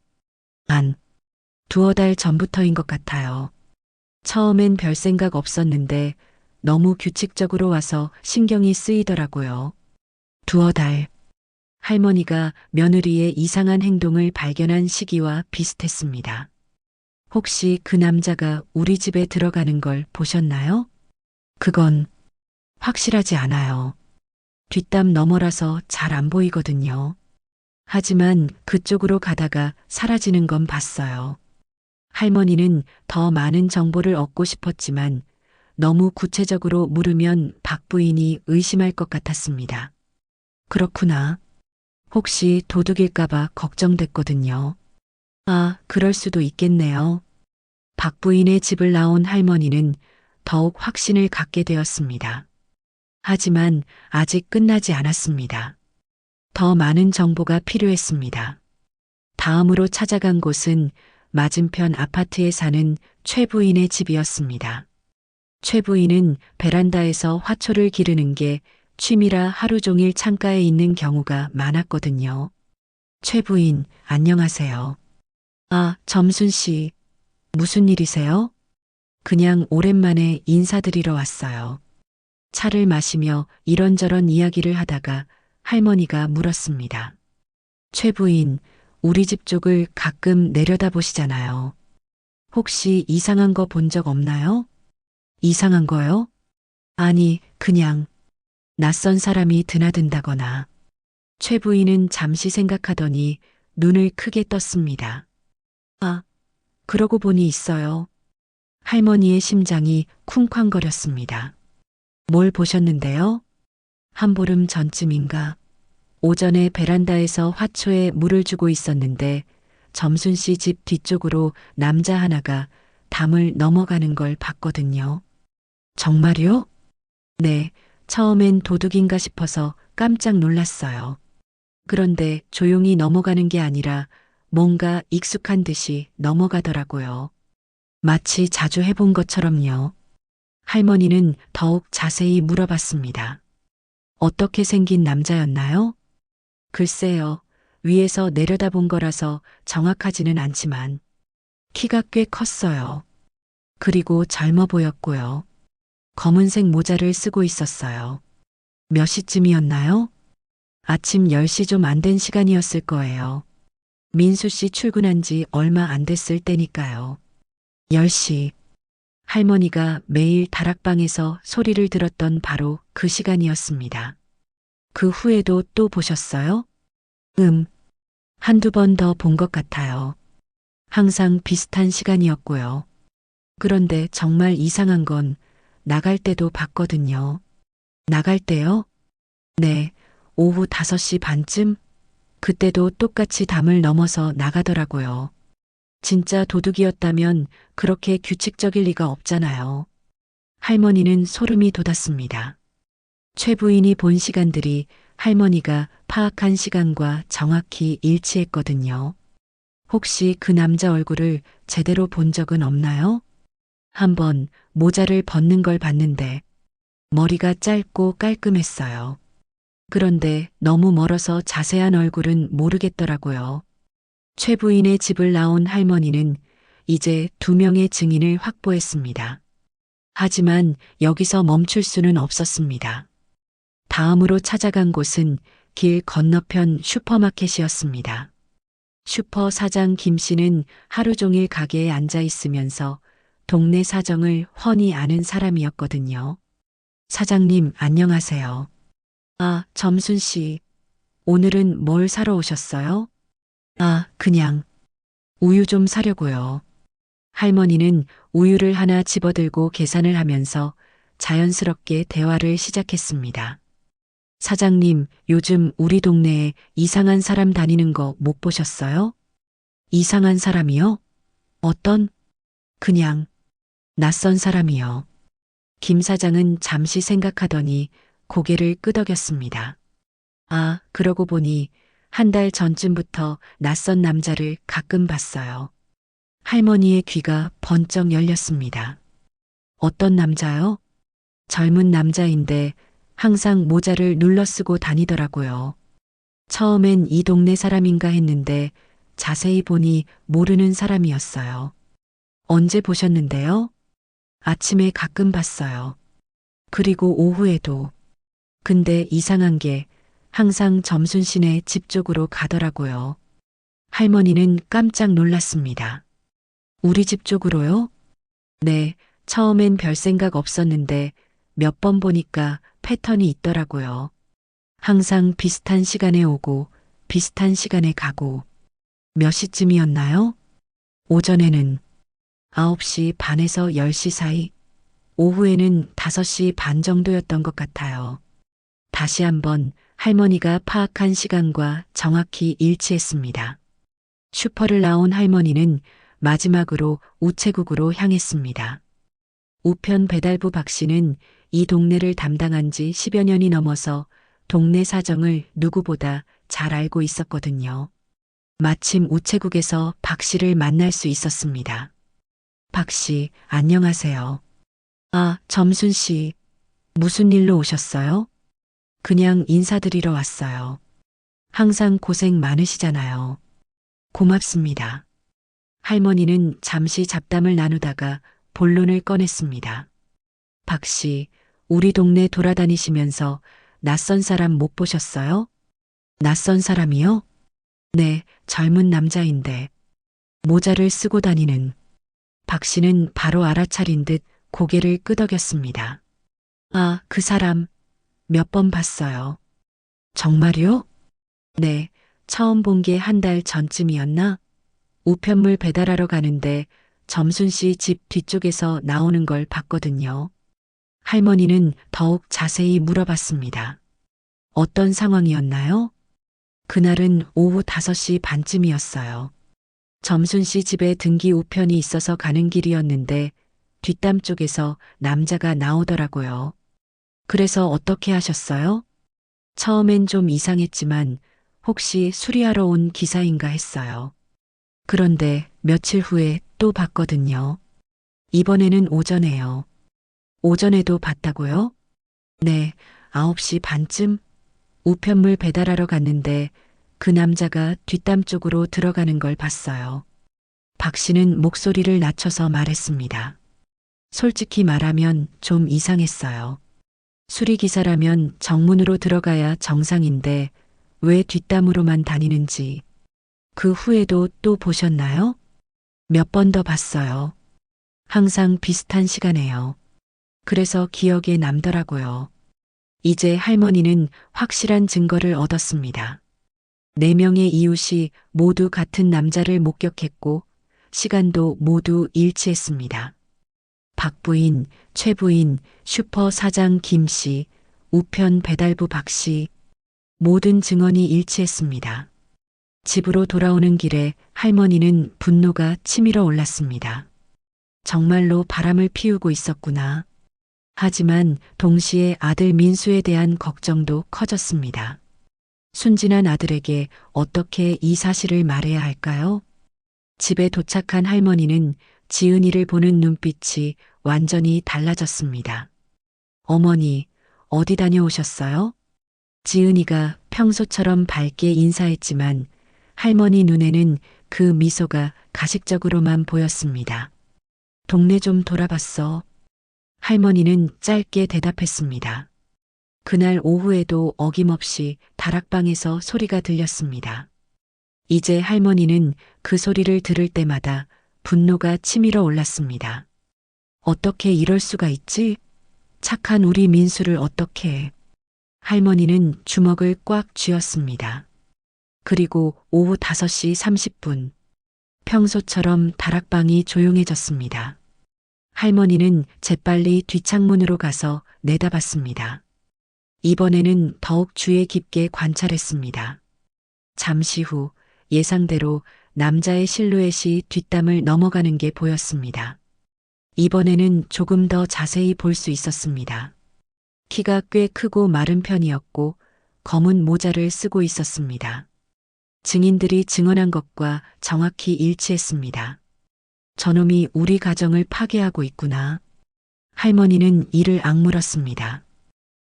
한 두어 달 전부터인 것 같아요. 처음엔 별 생각 없었는데 너무 규칙적으로 와서 신경이 쓰이더라고요. 두어 달. 할머니가 며느리의 이상한 행동을 발견한 시기와 비슷했습니다. 혹시 그 남자가 우리 집에 들어가는 걸 보셨나요? 그건 확실하지 않아요. 뒷담 너머라서 잘 안 보이거든요. 하지만 그쪽으로 가다가 사라지는 건 봤어요. 할머니는 더 많은 정보를 얻고 싶었지만 너무 구체적으로 물으면 박 부인이 의심할 것 같았습니다. 그렇구나. 혹시 도둑일까봐 걱정됐거든요. 아, 그럴 수도 있겠네요. 박 부인의 집을 나온 할머니는 더욱 확신을 갖게 되었습니다. 하지만 아직 끝나지 않았습니다. 더 많은 정보가 필요했습니다. 다음으로 찾아간 곳은 맞은편 아파트에 사는 최 부인의 집이었습니다. 최 부인은 베란다에서 화초를 기르는 게 취미라 하루 종일 창가에 있는 경우가 많았거든요. 최 부인, 안녕하세요. 아, 점순 씨. 무슨 일이세요? 그냥 오랜만에 인사드리러 왔어요. 차를 마시며 이런저런 이야기를 하다가 할머니가 물었습니다. 최 부인, 우리 집 쪽을 가끔 내려다보시잖아요. 혹시 이상한 거 본 적 없나요? 이상한 거요? 아니, 그냥 낯선 사람이 드나든다거나. 최 부인은 잠시 생각하더니 눈을 크게 떴습니다. 아, 그러고 보니 있어요. 할머니의 심장이 쿵쾅거렸습니다. 뭘 보셨는데요? 한 보름 전쯤인가. 오전에 베란다에서 화초에 물을 주고 있었는데 점순 씨 집 뒤쪽으로 남자 하나가 담을 넘어가는 걸 봤거든요. 정말요? 네, 처음엔 도둑인가 싶어서 깜짝 놀랐어요. 그런데 조용히 넘어가는 게 아니라 뭔가 익숙한 듯이 넘어가더라고요. 마치 자주 해본 것처럼요. 할머니는 더욱 자세히 물어봤습니다. 어떻게 생긴 남자였나요? 글쎄요. 위에서 내려다본 거라서 정확하지는 않지만 키가 꽤 컸어요. 그리고 젊어 보였고요. 검은색 모자를 쓰고 있었어요. 몇 시쯤이었나요? 아침 10시 좀 안 된 시간이었을 거예요. 민수 씨 출근한 지 얼마 안 됐을 때니까요. 10시. 할머니가 매일 다락방에서 소리를 들었던 바로 그 시간이었습니다. 그 후에도 또 보셨어요? 한두 번 더 본 것 같아요. 항상 비슷한 시간이었고요. 그런데 정말 이상한 건 나갈 때도 봤거든요. 나갈 때요? 네, 오후 5시 반쯤? 그때도 똑같이 담을 넘어서 나가더라고요. 진짜 도둑이었다면 그렇게 규칙적일 리가 없잖아요. 할머니는 소름이 돋았습니다. 최 부인이 본 시간들이 할머니가 파악한 시간과 정확히 일치했거든요. 혹시 그 남자 얼굴을 제대로 본 적은 없나요? 한번 모자를 벗는 걸 봤는데 머리가 짧고 깔끔했어요. 그런데 너무 멀어서 자세한 얼굴은 모르겠더라고요. 최 부인의 집을 나온 할머니는 이제 2명의 증인을 확보했습니다. 하지만 여기서 멈출 수는 없었습니다. 다음으로 찾아간 곳은 길 건너편 슈퍼마켓이었습니다. 슈퍼 사장 김 씨는 하루 종일 가게에 앉아 있으면서 동네 사정을 훤히 아는 사람이었거든요. 사장님, 안녕하세요. 아, 점순 씨. 오늘은 뭘 사러 오셨어요? 아, 그냥 우유 좀 사려고요. 할머니는 우유를 하나 집어들고 계산을 하면서 자연스럽게 대화를 시작했습니다. 사장님, 요즘 우리 동네에 이상한 사람 다니는 거 못 보셨어요? 이상한 사람이요? 어떤? 그냥 낯선 사람이요. 김 사장은 잠시 생각하더니 고개를 끄덕였습니다. 아, 그러고 보니 1달 전쯤부터 낯선 남자를 가끔 봤어요. 할머니의 귀가 번쩍 열렸습니다. 어떤 남자요? 젊은 남자인데 항상 모자를 눌러 쓰고 다니더라고요. 처음엔 이 동네 사람인가 했는데 자세히 보니 모르는 사람이었어요. 언제 보셨는데요? 아침에 가끔 봤어요. 그리고 오후에도. 근데 이상한 게 항상 점순씨네 집 쪽으로 가더라고요. 할머니는 깜짝 놀랐습니다. 우리 집 쪽으로요? 네, 처음엔 별 생각 없었는데 몇 번 보니까 패턴이 있더라고요. 항상 비슷한 시간에 오고 비슷한 시간에 가고. 몇 시쯤이었나요? 오전에는 9시 반에서 10시 사이, 오후에는 5시 반 정도였던 것 같아요. 다시 한번 할머니가 파악한 시간과 정확히 일치했습니다. 슈퍼를 나온 할머니는 마지막으로 우체국으로 향했습니다. 우편 배달부 박 씨는 이 동네를 담당한 지 10여 년이 넘어서 동네 사정을 누구보다 잘 알고 있었거든요. 마침 우체국에서 박 씨를 만날 수 있었습니다. 박 씨, 안녕하세요. 아, 점순 씨. 무슨 일로 오셨어요? 그냥 인사드리러 왔어요. 항상 고생 많으시잖아요. 고맙습니다. 할머니는 잠시 잡담을 나누다가 본론을 꺼냈습니다. 박 씨, 우리 동네 돌아다니시면서 낯선 사람 못 보셨어요? 낯선 사람이요? 네, 젊은 남자인데 모자를 쓰고 다니는. 박 씨는 바로 알아차린 듯 고개를 끄덕였습니다. 아, 그 사람 몇 번 봤어요. 정말요? 네, 처음 본 게 1달 전쯤이었나? 우편물 배달하러 가는데 점순 씨 집 뒤쪽에서 나오는 걸 봤거든요. 할머니는 더욱 자세히 물어봤습니다. 어떤 상황이었나요? 그날은 오후 5시 반쯤이었어요. 점순 씨 집에 등기 우편이 있어서 가는 길이었는데 뒷담 쪽에서 남자가 나오더라고요. 그래서 어떻게 하셨어요? 처음엔 좀 이상했지만 혹시 수리하러 온 기사인가 했어요. 그런데 며칠 후에 또 봤거든요. 이번에는 오전에요. 오전에도 봤다고요? 네, 9시 반쯤 우편물 배달하러 갔는데 그 남자가 뒷담 쪽으로 들어가는 걸 봤어요. 박 씨는 목소리를 낮춰서 말했습니다. 솔직히 말하면 좀 이상했어요. 수리기사라면 정문으로 들어가야 정상인데 왜 뒷담으로만 다니는지. 그 후에도 또 보셨나요? 몇 번 더 봤어요. 항상 비슷한 시간에요. 그래서 기억에 남더라고요. 이제 할머니는 확실한 증거를 얻었습니다. 4명의 이웃이 모두 같은 남자를 목격했고 시간도 모두 일치했습니다. 박 부인, 최 부인, 슈퍼 사장 김 씨, 우편 배달부 박 씨, 모든 증언이 일치했습니다. 집으로 돌아오는 길에 할머니는 분노가 치밀어 올랐습니다. 정말로 바람을 피우고 있었구나. 하지만 동시에 아들 민수에 대한 걱정도 커졌습니다. 순진한 아들에게 어떻게 이 사실을 말해야 할까요? 집에 도착한 할머니는 지은이를 보는 눈빛이 완전히 달라졌습니다. 어머니, 어디 다녀오셨어요? 지은이가 평소처럼 밝게 인사했지만 할머니 눈에는 그 미소가 가식적으로만 보였습니다. 동네 좀 돌아봤어. 할머니는 짧게 대답했습니다. 그날 오후에도 어김없이 다락방에서 소리가 들렸습니다. 이제 할머니는 그 소리를 들을 때마다 분노가 치밀어 올랐습니다. 어떻게 이럴 수가 있지? 착한 우리 민수를 어떻게 해? 할머니는 주먹을 꽉 쥐었습니다. 그리고 오후 5시 30분, 평소처럼 다락방이 조용해졌습니다. 할머니는 재빨리 뒷창문으로 가서 내다봤습니다. 이번에는 더욱 주의 깊게 관찰했습니다. 잠시 후 예상대로 남자의 실루엣이 뒷담을 넘어가는 게 보였습니다. 이번에는 조금 더 자세히 볼 수 있었습니다. 키가 꽤 크고 마른 편이었고 검은 모자를 쓰고 있었습니다. 증인들이 증언한 것과 정확히 일치했습니다. 저놈이 우리 가정을 파괴하고 있구나. 할머니는 이를 악물었습니다.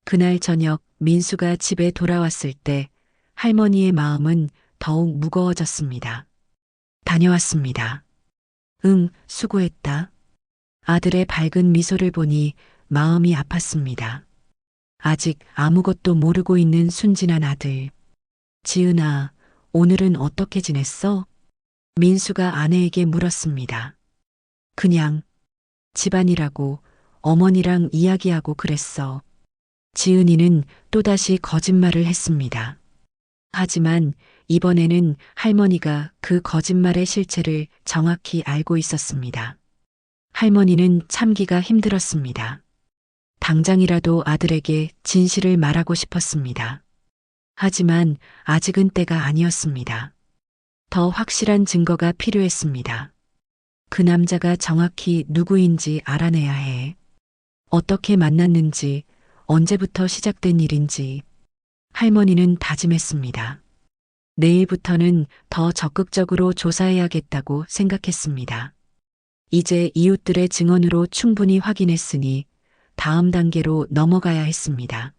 그날 저녁 민수가 집에 돌아왔을 때 할머니의 마음은 더욱 무거워졌습니다. 다녀왔습니다. 응, 수고했다. 아들의 밝은 미소를 보니 마음이 아팠습니다. 아직 아무것도 모르고 있는 순진한 아들. 지은아, 오늘은 어떻게 지냈어? 민수가 아내에게 물었습니다. 그냥 집안이라고 어머니랑 이야기하고 그랬어. 지은이는 또다시 거짓말을 했습니다. 하지만 이번에는 할머니가 그 거짓말의 실체를 정확히 알고 있었습니다. 할머니는 참기가 힘들었습니다. 당장이라도 아들에게 진실을 말하고 싶었습니다. 하지만 아직은 때가 아니었습니다. 더 확실한 증거가 필요했습니다. 그 남자가 정확히 누구인지 알아내야 해. 어떻게 만났는지, 언제부터 시작된 일인지. 할머니는 다짐했습니다. 내일부터는 더 적극적으로 조사해야겠다고 생각했습니다. 이제 이웃들의 증언으로 충분히 확인했으니 다음 단계로 넘어가야 했습니다.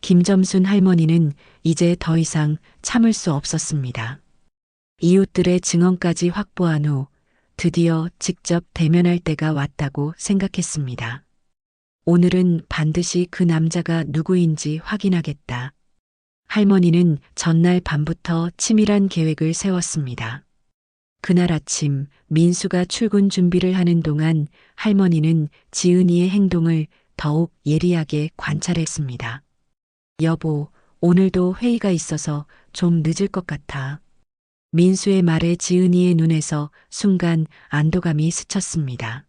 김점순 할머니는 이제 더 이상 참을 수 없었습니다. 이웃들의 증언까지 확보한 후 드디어 직접 대면할 때가 왔다고 생각했습니다. 오늘은 반드시 그 남자가 누구인지 확인하겠다. 할머니는 전날 밤부터 치밀한 계획을 세웠습니다. 그날 아침 민수가 출근 준비를 하는 동안 할머니는 지은이의 행동을 더욱 예리하게 관찰했습니다. 여보, 오늘도 회의가 있어서 좀 늦을 것 같아. 민수의 말에 지은이의 눈에서 순간 안도감이 스쳤습니다.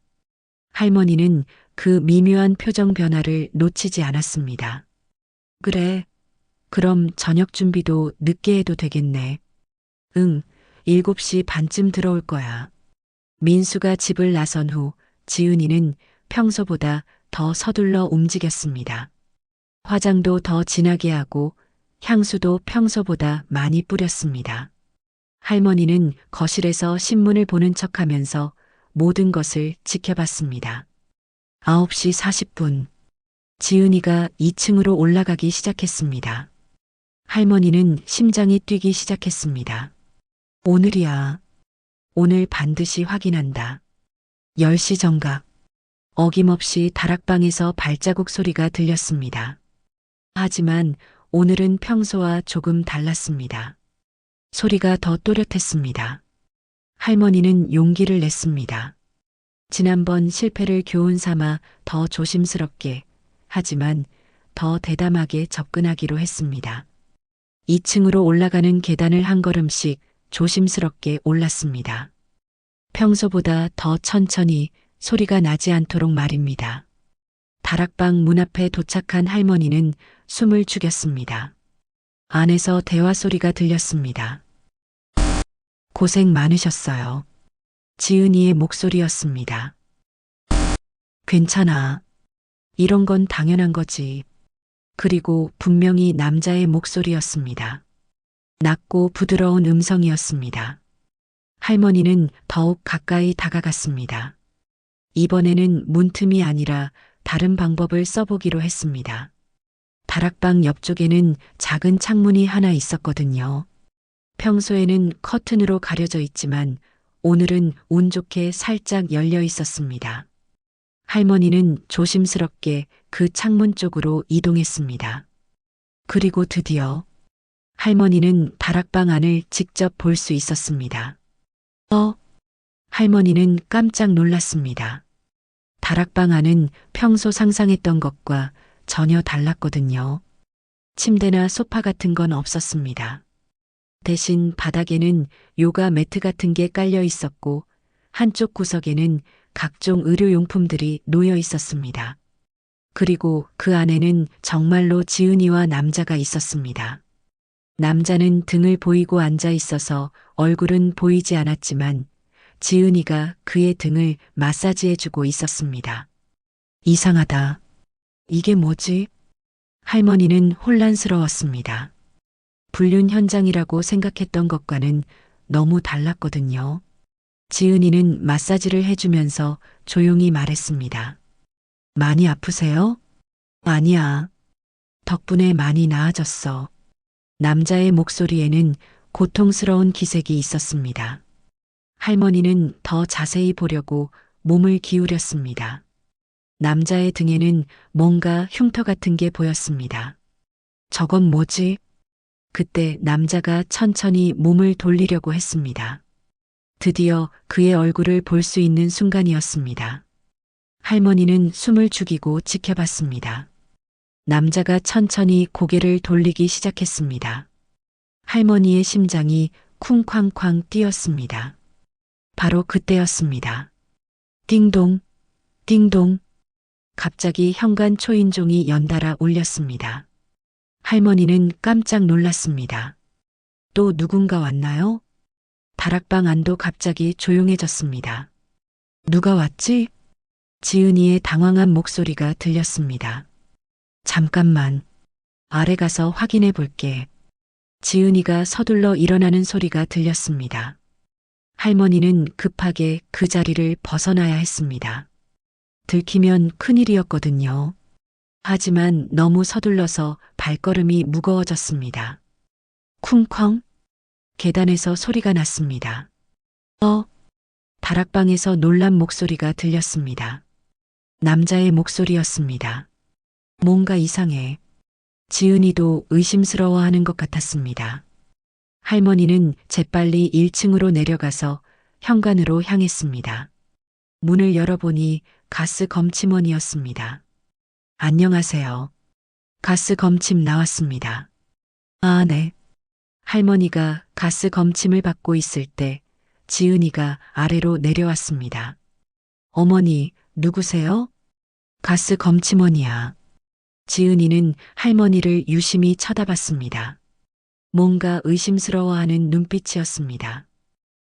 할머니는 그 미묘한 표정 변화를 놓치지 않았습니다. 그래, 그럼 저녁 준비도 늦게 해도 되겠네. 응, 7시 반쯤 들어올 거야. 민수가 집을 나선 후 지은이는 평소보다 더 서둘러 움직였습니다. 화장도 더 진하게 하고 향수도 평소보다 많이 뿌렸습니다. 할머니는 거실에서 신문을 보는 척하면서 모든 것을 지켜봤습니다. 9시 40분. 지은이가 2층으로 올라가기 시작했습니다. 할머니는 심장이 뛰기 시작했습니다. 오늘이야. 오늘 반드시 확인한다. 10시 정각. 어김없이 다락방에서 발자국 소리가 들렸습니다. 하지만 오늘은 평소와 조금 달랐습니다. 소리가 더 또렷했습니다. 할머니는 용기를 냈습니다. 지난번 실패를 교훈 삼아 더 조심스럽게, 하지만 더 대담하게 접근하기로 했습니다. 2층으로 올라가는 계단을 한 걸음씩 조심스럽게 올랐습니다. 평소보다 더 천천히 소리가 나지 않도록 말입니다. 다락방 문 앞에 도착한 할머니는 숨을 죽였습니다. 안에서 대화 소리가 들렸습니다. 고생 많으셨어요. 지은이의 목소리였습니다. 괜찮아. 이런 건 당연한 거지. 그리고 분명히 남자의 목소리였습니다. 낮고 부드러운 음성이었습니다. 할머니는 더욱 가까이 다가갔습니다. 이번에는 문틈이 아니라 다른 방법을 써보기로 했습니다. 다락방 옆쪽에는 작은 창문이 하나 있었거든요. 평소에는 커튼으로 가려져 있지만 오늘은 운 좋게 살짝 열려 있었습니다. 할머니는 조심스럽게 그 창문 쪽으로 이동했습니다. 그리고 드디어 할머니는 다락방 안을 직접 볼 수 있었습니다. 할머니는 깜짝 놀랐습니다. 다락방 안은 평소 상상했던 것과 전혀 달랐거든요. 침대나 소파 같은 건 없었습니다. 대신 바닥에는 요가 매트 같은 게 깔려 있었고 한쪽 구석에는 각종 의료용품들이 놓여 있었습니다. 그리고 그 안에는 정말로 지은이와 남자가 있었습니다. 남자는 등을 보이고 앉아 있어서 얼굴은 보이지 않았지만 지은이가 그의 등을 마사지해주고 있었습니다. 이상하다. 이게 뭐지? 할머니는 혼란스러웠습니다. 불륜 현장이라고 생각했던 것과는 너무 달랐거든요. 지은이는 마사지를 해주면서 조용히 말했습니다. 많이 아프세요? 아니야. 덕분에 많이 나아졌어. 남자의 목소리에는 고통스러운 기색이 있었습니다. 할머니는 더 자세히 보려고 몸을 기울였습니다. 남자의 등에는 뭔가 흉터 같은 게 보였습니다. 저건 뭐지? 그때 남자가 천천히 몸을 돌리려고 했습니다. 드디어 그의 얼굴을 볼 수 있는 순간이었습니다. 할머니는 숨을 죽이고 지켜봤습니다. 남자가 천천히 고개를 돌리기 시작했습니다. 할머니의 심장이 쿵쾅쾅 뛰었습니다. 바로 그때였습니다. 띵동, 띵동. 갑자기 현관 초인종이 연달아 울렸습니다. 할머니는 깜짝 놀랐습니다. 또 누군가 왔나요? 다락방 안도 갑자기 조용해졌습니다. 누가 왔지? 지은이의 당황한 목소리가 들렸습니다. 잠깐만. 아래 가서 확인해 볼게. 지은이가 서둘러 일어나는 소리가 들렸습니다. 할머니는 급하게 그 자리를 벗어나야 했습니다. 들키면 큰일이었거든요. 하지만 너무 서둘러서 발걸음이 무거워졌습니다. 쿵쾅. 계단에서 소리가 났습니다. 다락방에서 놀란 목소리가 들렸습니다. 남자의 목소리였습니다. 뭔가 이상해. 지은이도 의심스러워하는 것 같았습니다. 할머니는 재빨리 1층으로 내려가서 현관으로 향했습니다. 문을 열어보니 가스 검침원이었습니다. 안녕하세요. 가스 검침 나왔습니다. 아, 네. 할머니가 가스 검침을 받고 있을 때 지은이가 아래로 내려왔습니다. 어머니, 누구세요? 가스 검침원이야. 지은이는 할머니를 유심히 쳐다봤습니다. 뭔가 의심스러워하는 눈빛이었습니다.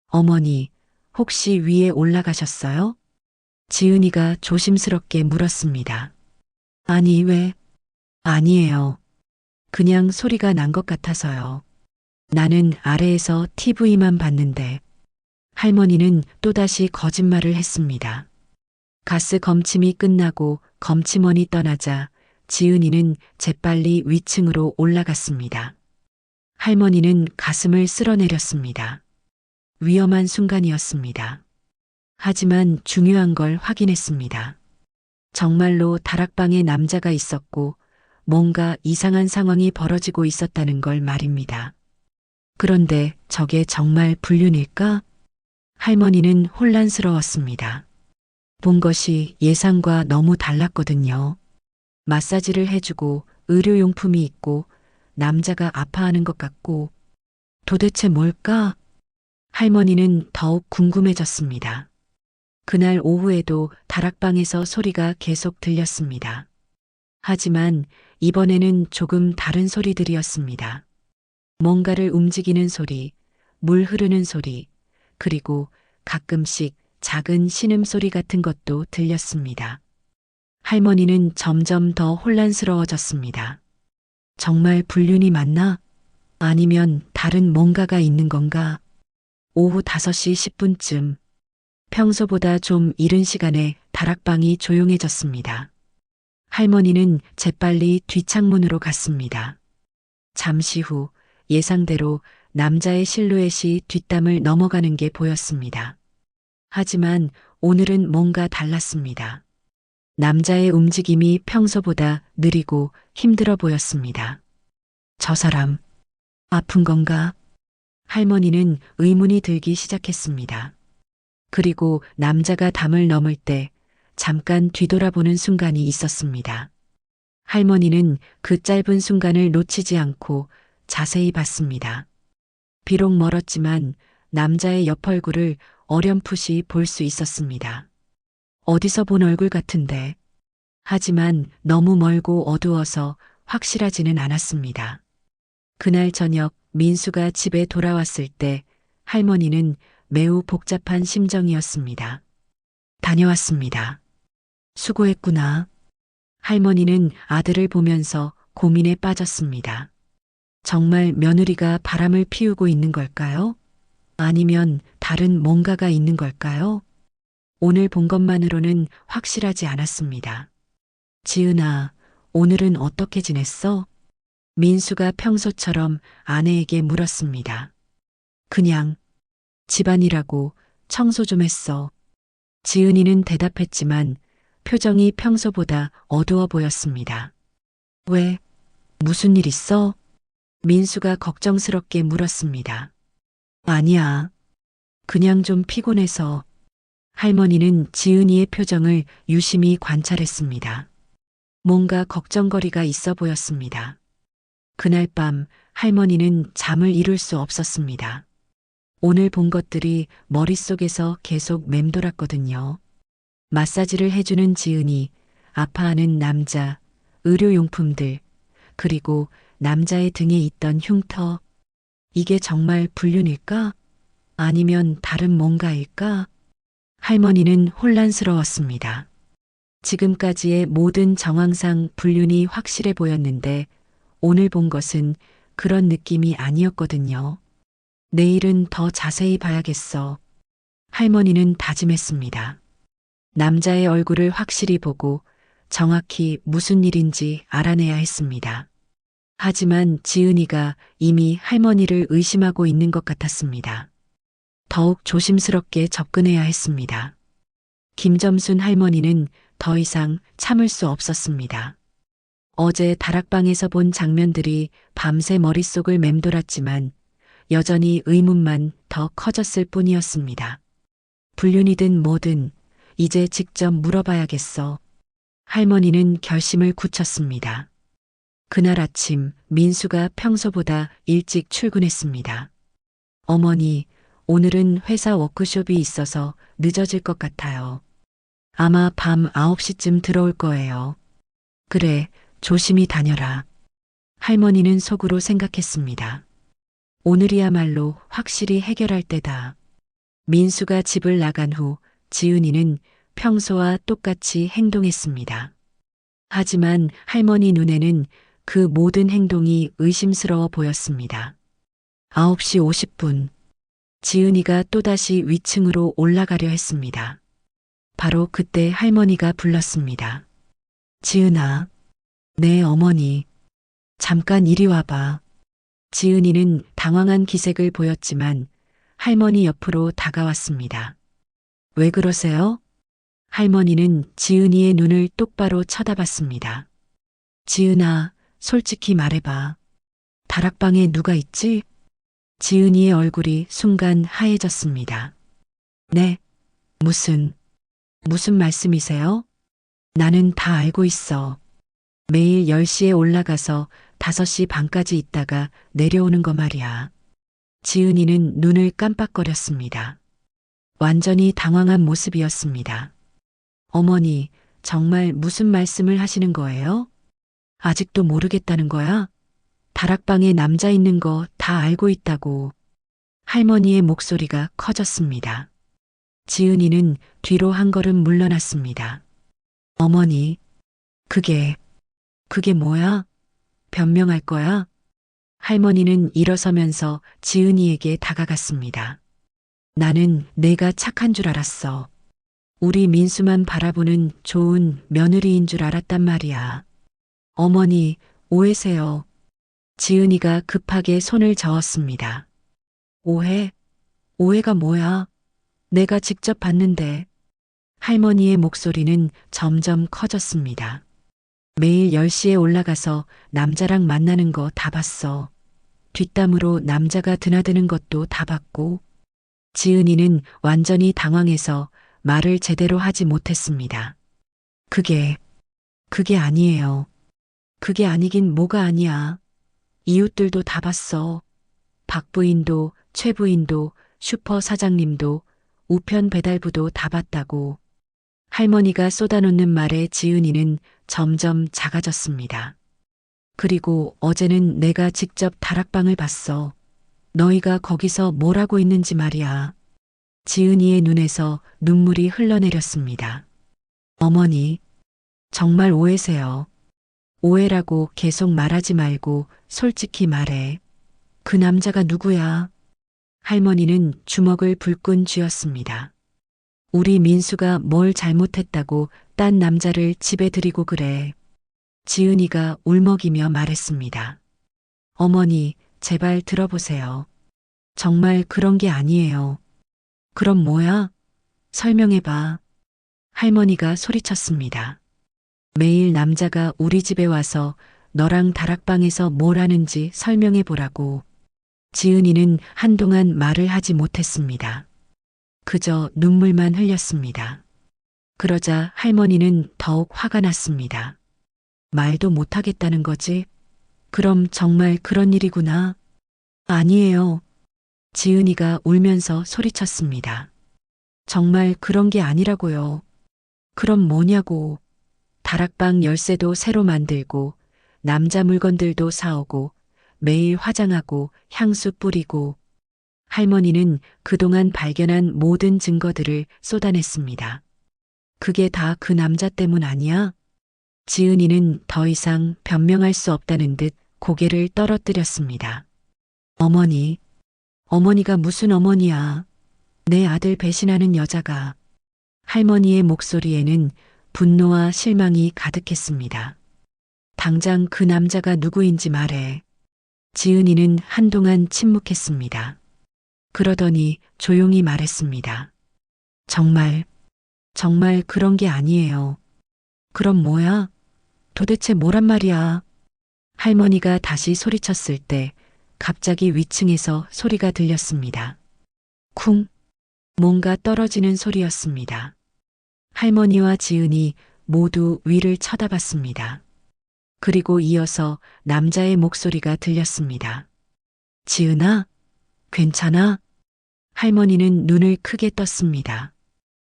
어머니, 혹시 위에 올라가셨어요? 지은이가 조심스럽게 물었습니다. 아니, 왜? 아니에요. 그냥 소리가 난 것 같아서요. 나는 아래에서 TV만 봤는데. 할머니는 또다시 거짓말을 했습니다. 가스 검침이 끝나고 검침원이 떠나자 지은이는 재빨리 위층으로 올라갔습니다. 할머니는 가슴을 쓸어내렸습니다. 위험한 순간이었습니다. 하지만 중요한 걸 확인했습니다. 정말로 다락방에 남자가 있었고 뭔가 이상한 상황이 벌어지고 있었다는 걸 말입니다. 그런데 저게 정말 불륜일까? 할머니는 혼란스러웠습니다. 본 것이 예상과 너무 달랐거든요. 마사지를 해주고 의료용품이 있고 남자가 아파하는 것 같고 도대체 뭘까? 할머니는 더욱 궁금해졌습니다. 그날 오후에도 다락방에서 소리가 계속 들렸습니다. 하지만 이번에는 조금 다른 소리들이었습니다. 뭔가를 움직이는 소리, 물 흐르는 소리, 그리고 가끔씩 작은 신음소리 같은 것도 들렸습니다. 할머니는 점점 더 혼란스러워졌습니다. 정말 불륜이 맞나? 아니면 다른 뭔가가 있는 건가? 오후 5시 10분쯤 평소보다 좀 이른 시간에 다락방이 조용해졌습니다. 할머니는 재빨리 뒷창문으로 갔습니다. 잠시 후 예상대로 남자의 실루엣이 뒷담을 넘어가는 게 보였습니다. 하지만 오늘은 뭔가 달랐습니다. 남자의 움직임이 평소보다 느리고 힘들어 보였습니다. 저 사람, 아픈 건가? 할머니는 의문이 들기 시작했습니다. 그리고 남자가 담을 넘을 때 잠깐 뒤돌아보는 순간이 있었습니다. 할머니는 그 짧은 순간을 놓치지 않고 자세히 봤습니다. 비록 멀었지만 남자의 옆 얼굴을 어렴풋이 볼 수 있었습니다. 어디서 본 얼굴 같은데. 하지만 너무 멀고 어두워서 확실하지는 않았습니다. 그날 저녁 민수가 집에 돌아왔을 때 할머니는 매우 복잡한 심정이었습니다. 다녀왔습니다. 수고했구나. 할머니는 아들을 보면서 고민에 빠졌습니다. 정말 며느리가 바람을 피우고 있는 걸까요? 아니면 다른 뭔가가 있는 걸까요? 오늘 본 것만으로는 확실하지 않았습니다. 지은아, 오늘은 어떻게 지냈어? 민수가 평소처럼 아내에게 물었습니다. 그냥 집안일하고 청소 좀 했어. 지은이는 대답했지만 표정이 평소보다 어두워 보였습니다. 왜? 무슨 일 있어? 민수가 걱정스럽게 물었습니다. 아니야. 그냥 좀 피곤해서. 할머니는 지은이의 표정을 유심히 관찰했습니다. 뭔가 걱정거리가 있어 보였습니다. 그날 밤 할머니는 잠을 이룰 수 없었습니다. 오늘 본 것들이 머릿속에서 계속 맴돌았거든요. 마사지를 해주는 지은이, 아파하는 남자, 의료용품들, 그리고 남자의 등에 있던 흉터. 이게 정말 불륜일까? 아니면 다른 뭔가일까? 할머니는 혼란스러웠습니다. 지금까지의 모든 정황상 불륜이 확실해 보였는데 오늘 본 것은 그런 느낌이 아니었거든요. 내일은 더 자세히 봐야겠어. 할머니는 다짐했습니다. 남자의 얼굴을 확실히 보고 정확히 무슨 일인지 알아내야 했습니다. 하지만 지은이가 이미 할머니를 의심하고 있는 것 같았습니다. 더욱 조심스럽게 접근해야 했습니다. 김점순 할머니는 더 이상 참을 수 없었습니다. 어제 다락방에서 본 장면들이 밤새 머릿속을 맴돌았지만 여전히 의문만 더 커졌을 뿐이었습니다. 불륜이든 뭐든 이제 직접 물어봐야겠어. 할머니는 결심을 굳혔습니다. 그날 아침 민수가 평소보다 일찍 출근했습니다. 어머니, 오늘은 회사 워크숍이 있어서 늦어질 것 같아요. 아마 밤 9시쯤 들어올 거예요. 그래, 조심히 다녀라. 할머니는 속으로 생각했습니다. 오늘이야말로 확실히 해결할 때다. 민수가 집을 나간 후 지은이는 평소와 똑같이 행동했습니다. 하지만 할머니 눈에는 그 모든 행동이 의심스러워 보였습니다. 9시 50분. 지은이가 또다시 위층으로 올라가려 했습니다. 바로 그때 할머니가 불렀습니다. 지은아. 네, 어머니. 잠깐 이리 와봐. 지은이는 당황한 기색을 보였지만 할머니 옆으로 다가왔습니다. 왜 그러세요? 할머니는 지은이의 눈을 똑바로 쳐다봤습니다. 지은아, 솔직히 말해봐. 다락방에 누가 있지? 지은이의 얼굴이 순간 하얘졌습니다. 네, 무슨 말씀이세요? 나는 다 알고 있어. 매일 10시에 올라가서 5시 반까지 있다가 내려오는 거 말이야. 지은이는 눈을 깜빡거렸습니다. 완전히 당황한 모습이었습니다. 어머니, 정말 무슨 말씀을 하시는 거예요? 아직도 모르겠다는 거야? 다락방에 남자 있는 거 다 알고 있다고. 할머니의 목소리가 커졌습니다. 지은이는 뒤로 한 걸음 물러났습니다. 어머니, 그게 뭐야? 변명할 거야? 할머니는 일어서면서 지은이에게 다가갔습니다. 나는 내가 착한 줄 알았어. 우리 민수만 바라보는 좋은 며느리인 줄 알았단 말이야. 어머니, 오해세요. 지은이가 급하게 손을 저었습니다. 오해? 오해가 뭐야? 내가 직접 봤는데. 할머니의 목소리는 점점 커졌습니다. 매일 10시에 올라가서 남자랑 만나는 거 다 봤어. 뒷담으로 남자가 드나드는 것도 다 봤고. 지은이는 완전히 당황해서 말을 제대로 하지 못했습니다. 그게 아니에요. 그게 아니긴 뭐가 아니야. 이웃들도 다 봤어. 박 부인도, 최 부인도, 슈퍼 사장님도, 우편 배달부도 다 봤다고. 할머니가 쏟아놓는 말에 지은이는 점점 작아졌습니다. 그리고 어제는 내가 직접 다락방을 봤어. 너희가 거기서 뭘 하고 있는지 말이야. 지은이의 눈에서 눈물이 흘러내렸습니다. 어머니, 정말 오해세요. 오해라고 계속 말하지 말고 솔직히 말해. 그 남자가 누구야? 할머니는 주먹을 불끈 쥐었습니다. 우리 민수가 뭘 잘못했다고 딴 남자를 집에 들이고 그래. 지은이가 울먹이며 말했습니다. 어머니, 제발 들어보세요. 정말 그런 게 아니에요. 그럼 뭐야? 설명해봐. 할머니가 소리쳤습니다. 매일 남자가 우리 집에 와서 너랑 다락방에서 뭘 하는지 설명해 보라고. 지은이는 한동안 말을 하지 못했습니다. 그저 눈물만 흘렸습니다. 그러자 할머니는 더욱 화가 났습니다. 말도 못하겠다는 거지? 그럼 정말 그런 일이구나. 아니에요. 지은이가 울면서 소리쳤습니다. 정말 그런 게 아니라고요. 그럼 뭐냐고. 다락방 열쇠도 새로 만들고 남자 물건들도 사오고 매일 화장하고 향수 뿌리고. 할머니는 그동안 발견한 모든 증거들을 쏟아냈습니다. 그게 다 그 남자 때문 아니야? 지은이는 더 이상 변명할 수 없다는 듯 고개를 떨어뜨렸습니다. 어머니가 무슨 어머니야. 내 아들 배신하는 여자가. 할머니의 목소리에는 분노와 실망이 가득했습니다. 당장 그 남자가 누구인지 말해. 지은이는 한동안 침묵했습니다. 그러더니 조용히 말했습니다. 정말 그런 게 아니에요. 그럼 뭐야? 도대체 뭐란 말이야? 할머니가 다시 소리쳤을 때 갑자기 위층에서 소리가 들렸습니다. 쿵! 뭔가 떨어지는 소리였습니다. 할머니와 지은이 모두 위를 쳐다봤습니다. 그리고 이어서 남자의 목소리가 들렸습니다. 지은아, 괜찮아? 할머니는 눈을 크게 떴습니다.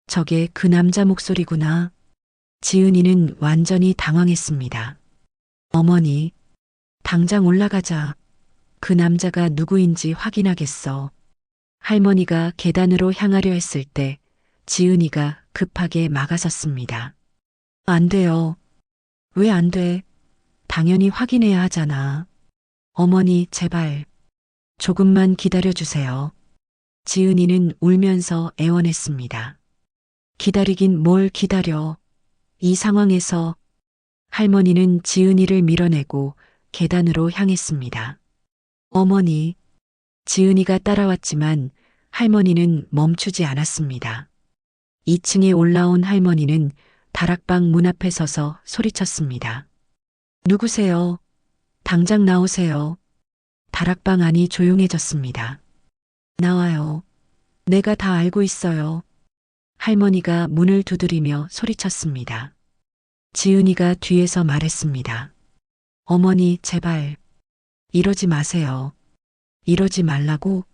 저게 그 남자 목소리구나. 지은이는 완전히 당황했습니다. 어머니, 당장 올라가자. 그 남자가 누구인지 확인하겠어. 할머니가 계단으로 향하려 했을 때 지은이가 급하게 막아섰습니다. 안 돼요. 왜 안 돼? 당연히 확인해야 하잖아. 어머니, 제발. 조금만 기다려주세요. 지은이는 울면서 애원했습니다. 기다리긴 뭘 기다려. 이 상황에서 할머니는 지은이를 밀어내고 계단으로 향했습니다. 어머니, 지은이가 따라왔지만 할머니는 멈추지 않았습니다. 2층에 올라온 할머니는 다락방 문 앞에 서서 소리쳤습니다. 누구세요? 당장 나오세요. 다락방 안이 조용해졌습니다. 나와요. 내가 다 알고 있어요. 할머니가 문을 두드리며 소리쳤습니다. 지은이가 뒤에서 말했습니다. 어머니, 제발. 이러지 마세요. 이러지 말라고.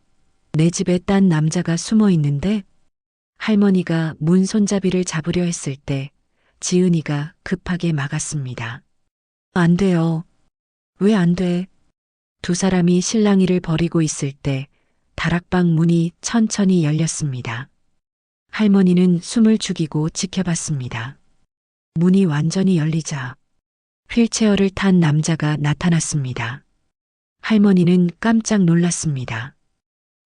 내 집에 딴 남자가 숨어 있는데. 할머니가 문 손잡이를 잡으려 했을 때 지은이가 급하게 막았습니다. 안 돼요. 왜 안 돼? 두 사람이 실랑이를 벌이고 있을 때 다락방 문이 천천히 열렸습니다. 할머니는 숨을 죽이고 지켜봤습니다. 문이 완전히 열리자 휠체어를 탄 남자가 나타났습니다. 할머니는 깜짝 놀랐습니다.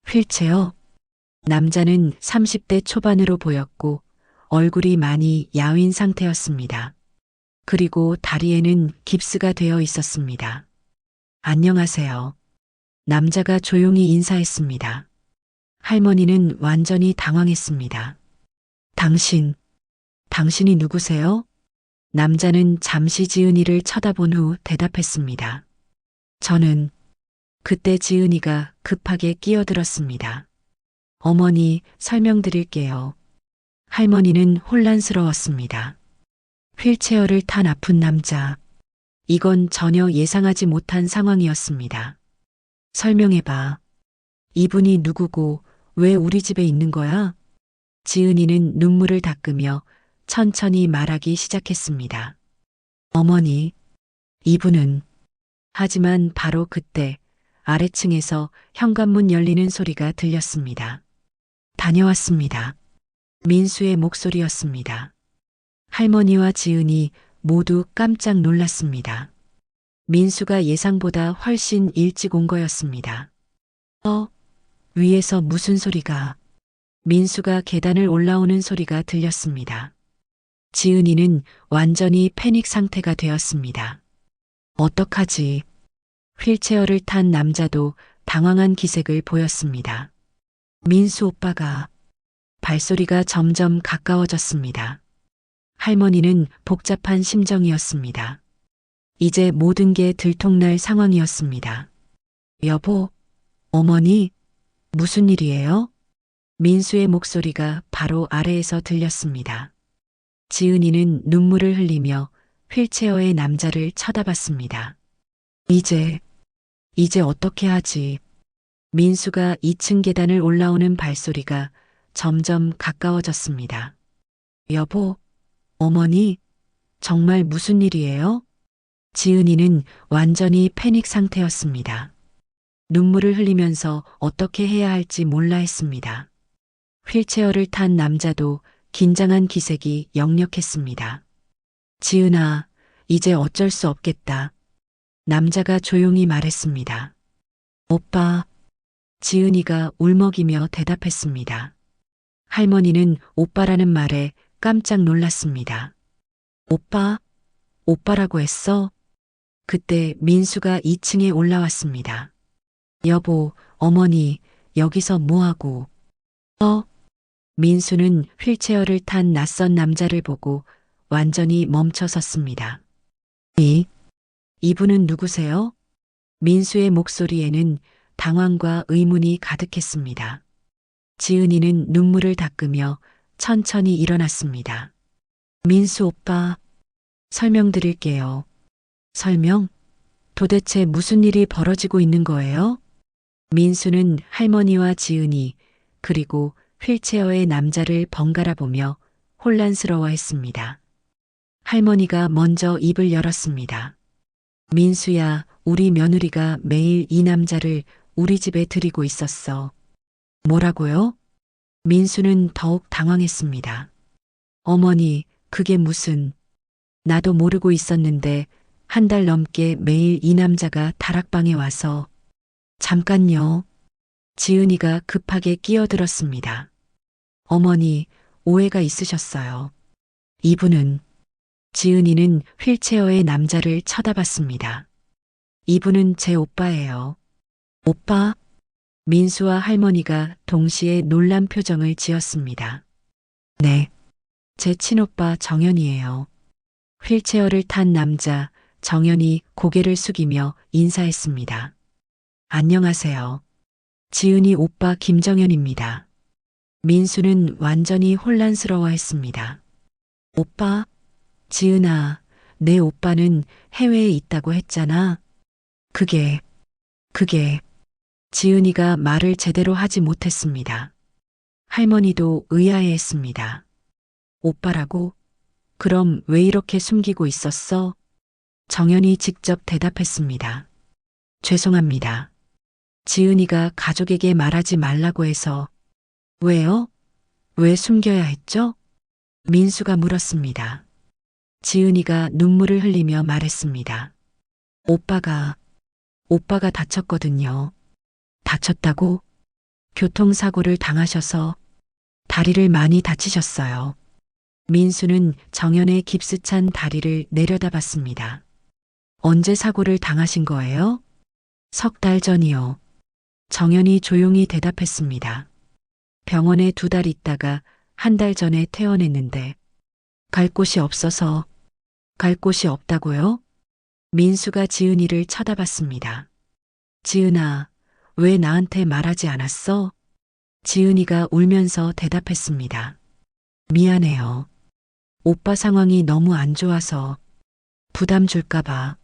휠체어? 남자는 30대 초반으로 보였고 얼굴이 많이 야윈 상태였습니다. 그리고 다리에는 깁스가 되어 있었습니다. 안녕하세요. 남자가 조용히 인사했습니다. 할머니는 완전히 당황했습니다. 당신이 누구세요? 남자는 잠시 지은이를 쳐다본 후 대답했습니다. 저는 그때 지은이가 급하게 끼어들었습니다. 어머니, 설명드릴게요. 할머니는 혼란스러웠습니다. 휠체어를 탄 아픈 남자. 이건 전혀 예상하지 못한 상황이었습니다. 설명해봐. 이분이 누구고 왜 우리 집에 있는 거야? 지은이는 눈물을 닦으며 천천히 말하기 시작했습니다. 어머니, 이분은. 하지만 바로 그때 아래층에서 현관문 열리는 소리가 들렸습니다. 다녀왔습니다. 민수의 목소리였습니다. 할머니와 지은이 모두 깜짝 놀랐습니다. 민수가 예상보다 훨씬 일찍 온 거였습니다. 위에서 무슨 소리가? 민수가 계단을 올라오는 소리가 들렸습니다. 지은이는 완전히 패닉 상태가 되었습니다. 어떡하지? 휠체어를 탄 남자도 당황한 기색을 보였습니다. 민수 오빠가. 발소리가 점점 가까워졌습니다. 할머니는 복잡한 심정이었습니다. 이제 모든 게 들통날 상황이었습니다. 여보, 어머니, 무슨 일이에요? 민수의 목소리가 바로 아래에서 들렸습니다. 지은이는 눈물을 흘리며 휠체어의 남자를 쳐다봤습니다. 이제 어떻게 하지? 민수가 2층 계단을 올라오는 발소리가 점점 가까워졌습니다. 여보, 어머니, 정말 무슨 일이에요? 지은이는 완전히 패닉 상태였습니다. 눈물을 흘리면서 어떻게 해야 할지 몰라 했습니다. 휠체어를 탄 남자도 긴장한 기색이 역력했습니다. 지은아, 이제 어쩔 수 없겠다. 남자가 조용히 말했습니다. 오빠. 지은이가 울먹이며 대답했습니다. 할머니는 오빠라는 말에 깜짝 놀랐습니다. 오빠라고 했어? 그때 민수가 2층에 올라왔습니다. 여보, 어머니, 여기서 뭐하고? 민수는 휠체어를 탄 낯선 남자를 보고 완전히 멈춰 섰습니다. 이분은 누구세요? 민수의 목소리에는 당황과 의문이 가득했습니다. 지은이는 눈물을 닦으며 천천히 일어났습니다. 민수 오빠, 설명드릴게요. 설명? 도대체 무슨 일이 벌어지고 있는 거예요? 민수는 할머니와 지은이 그리고 휠체어의 남자를 번갈아 보며 혼란스러워했습니다. 할머니가 먼저 입을 열었습니다. 민수야, 우리 며느리가 매일 이 남자를 우리 집에 들이고 있었어. 뭐라고요? 민수는 더욱 당황했습니다. 어머니, 그게 무슨... 나도 모르고 있었는데 한 달 넘게 매일 이 남자가 다락방에 와서... 잠깐요. 지은이가 급하게 끼어들었습니다. 어머니, 오해가 있으셨어요. 이분은... 지은이는 휠체어의 남자를 쳐다봤습니다. 이분은 제 오빠예요. 오빠? 민수와 할머니가 동시에 놀란 표정을 지었습니다. 네, 제 친오빠 정연이에요. 휠체어를 탄 남자 정연이 고개를 숙이며 인사했습니다. 안녕하세요. 지은이 오빠 김정연입니다. 민수는 완전히 혼란스러워했습니다. 오빠? 지은아, 내 오빠는 해외에 있다고 했잖아. 그게, 지은이가 말을 제대로 하지 못했습니다. 할머니도 의아해했습니다. 오빠라고? 그럼 왜 이렇게 숨기고 있었어? 정연이 직접 대답했습니다. 죄송합니다. 지은이가 가족에게 말하지 말라고 해서. 왜요? 왜 숨겨야 했죠? 민수가 물었습니다. 지은이가 눈물을 흘리며 말했습니다. 오빠가 다쳤거든요. 다쳤다고? 교통사고를 당하셔서 다리를 많이 다치셨어요. 민수는 정연의 깁스찬 다리를 내려다봤습니다. 언제 사고를 당하신 거예요? 3달 전이요. 정연이 조용히 대답했습니다. 병원에 2달 있다가 1달 전에 퇴원했는데 갈 곳이 없어서. 갈 곳이 없다고요? 민수가 지은이를 쳐다봤습니다. 지은아, 왜 나한테 말하지 않았어? 지은이가 울면서 대답했습니다. 미안해요. 오빠 상황이 너무 안 좋아서 부담 줄까봐.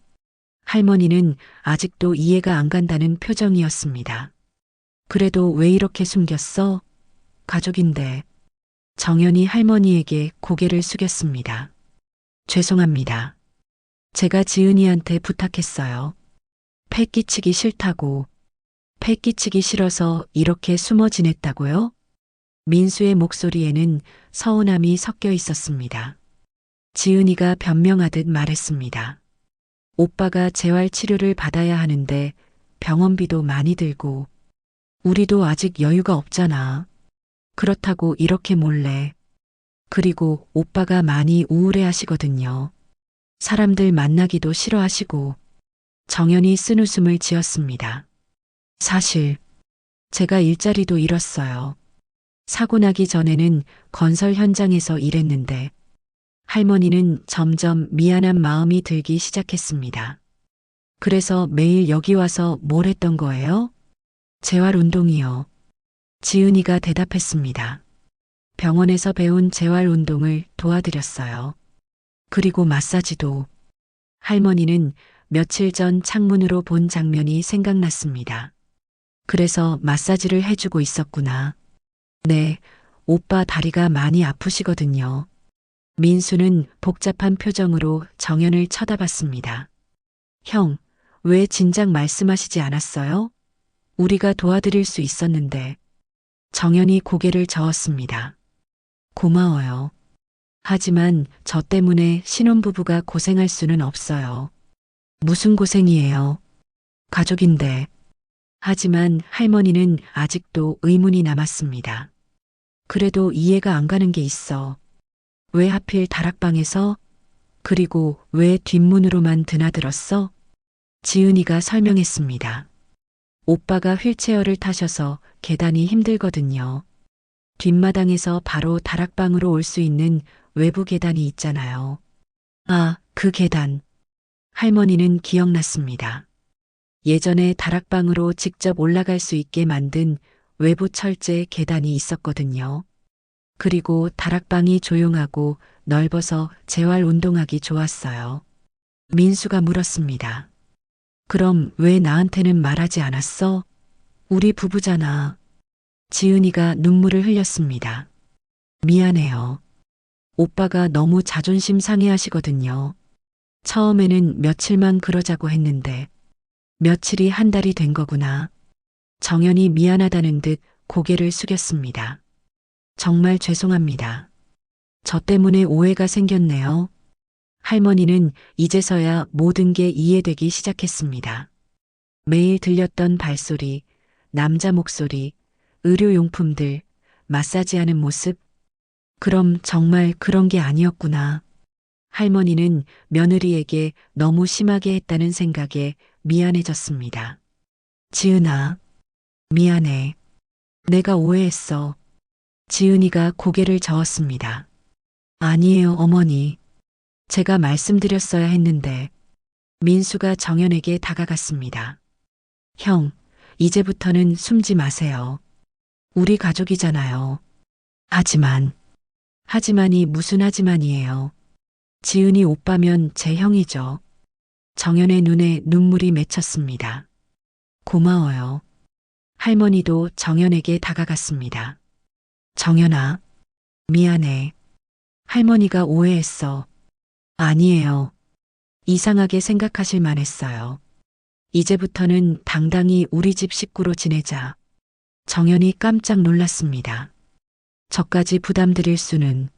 할머니는 아직도 이해가 안 간다는 표정이었습니다. 그래도 왜 이렇게 숨겼어? 가족인데. 정연이 할머니에게 고개를 숙였습니다. 죄송합니다. 제가 지은이한테 부탁했어요. 패 끼치기 싫다고. 패 끼치기 싫어서 이렇게 숨어 지냈다고요? 민수의 목소리에는 서운함이 섞여 있었습니다. 지은이가 변명하듯 말했습니다. 오빠가 재활 치료를 받아야 하는데 병원비도 많이 들고 우리도 아직 여유가 없잖아. 그렇다고 이렇게 몰래. 그리고 오빠가 많이 우울해 하시거든요. 사람들 만나기도 싫어하시고. 정연이 쓴웃음을 지었습니다. 사실 제가 일자리도 잃었어요. 사고 나기 전에는 건설 현장에서 일했는데 할머니는 점점 미안한 마음이 들기 시작했습니다. 그래서 매일 여기 와서 뭘 했던 거예요? 재활 운동이요. 지은이가 대답했습니다. 병원에서 배운 재활 운동을 도와드렸어요. 그리고 마사지도. 할머니는 며칠 전 창문으로 본 장면이 생각났습니다. 그래서 마사지를 해주고 있었구나. 네, 오빠 다리가 많이 아프시거든요. 민수는 복잡한 표정으로 정연을 쳐다봤습니다. 형, 왜 진작 말씀하시지 않았어요? 우리가 도와드릴 수 있었는데. 정연이 고개를 저었습니다. 고마워요. 하지만 저 때문에 신혼부부가 고생할 수는 없어요. 무슨 고생이에요? 가족인데. 하지만 할머니는 아직도 의문이 남았습니다. 그래도 이해가 안 가는 게 있어. 왜 하필 다락방에서? 그리고 왜 뒷문으로만 드나들었어? 지은이가 설명했습니다. 오빠가 휠체어를 타셔서 계단이 힘들거든요. 뒷마당에서 바로 다락방으로 올 수 있는 외부 계단이 있잖아요. 아, 그 계단. 할머니는 기억났습니다. 예전에 다락방으로 직접 올라갈 수 있게 만든 외부 철제 계단이 있었거든요. 그리고 다락방이 조용하고 넓어서 재활 운동하기 좋았어요. 민수가 물었습니다. 그럼 왜 나한테는 말하지 않았어? 우리 부부잖아. 지은이가 눈물을 흘렸습니다. 미안해요. 오빠가 너무 자존심 상해하시거든요. 처음에는 며칠만 그러자고 했는데 며칠이 1달이 된 거구나. 정연이 미안하다는 듯 고개를 숙였습니다. 정말 죄송합니다. 저 때문에 오해가 생겼네요. 할머니는 이제서야 모든 게 이해되기 시작했습니다. 매일 들렸던 발소리, 남자 목소리, 의료용품들, 마사지하는 모습. 그럼 정말 그런 게 아니었구나. 할머니는 며느리에게 너무 심하게 했다는 생각에 미안해졌습니다. 지은아, 미안해. 내가 오해했어. 지은이가 고개를 저었습니다. 아니에요, 어머니. 제가 말씀드렸어야 했는데. 민수가 정연에게 다가갔습니다. 형, 이제부터는 숨지 마세요. 우리 가족이잖아요. 하지만이 무슨 하지만이에요. 지은이 오빠면 제 형이죠. 정연의 눈에 눈물이 맺혔습니다. 고마워요. 할머니도 정연에게 다가갔습니다. 정연아, 미안해. 할머니가 오해했어. 아니에요. 이상하게 생각하실 만했어요. 이제부터는 당당히 우리 집 식구로 지내자. 정연이 깜짝 놀랐습니다. 저까지 부담드릴 수는.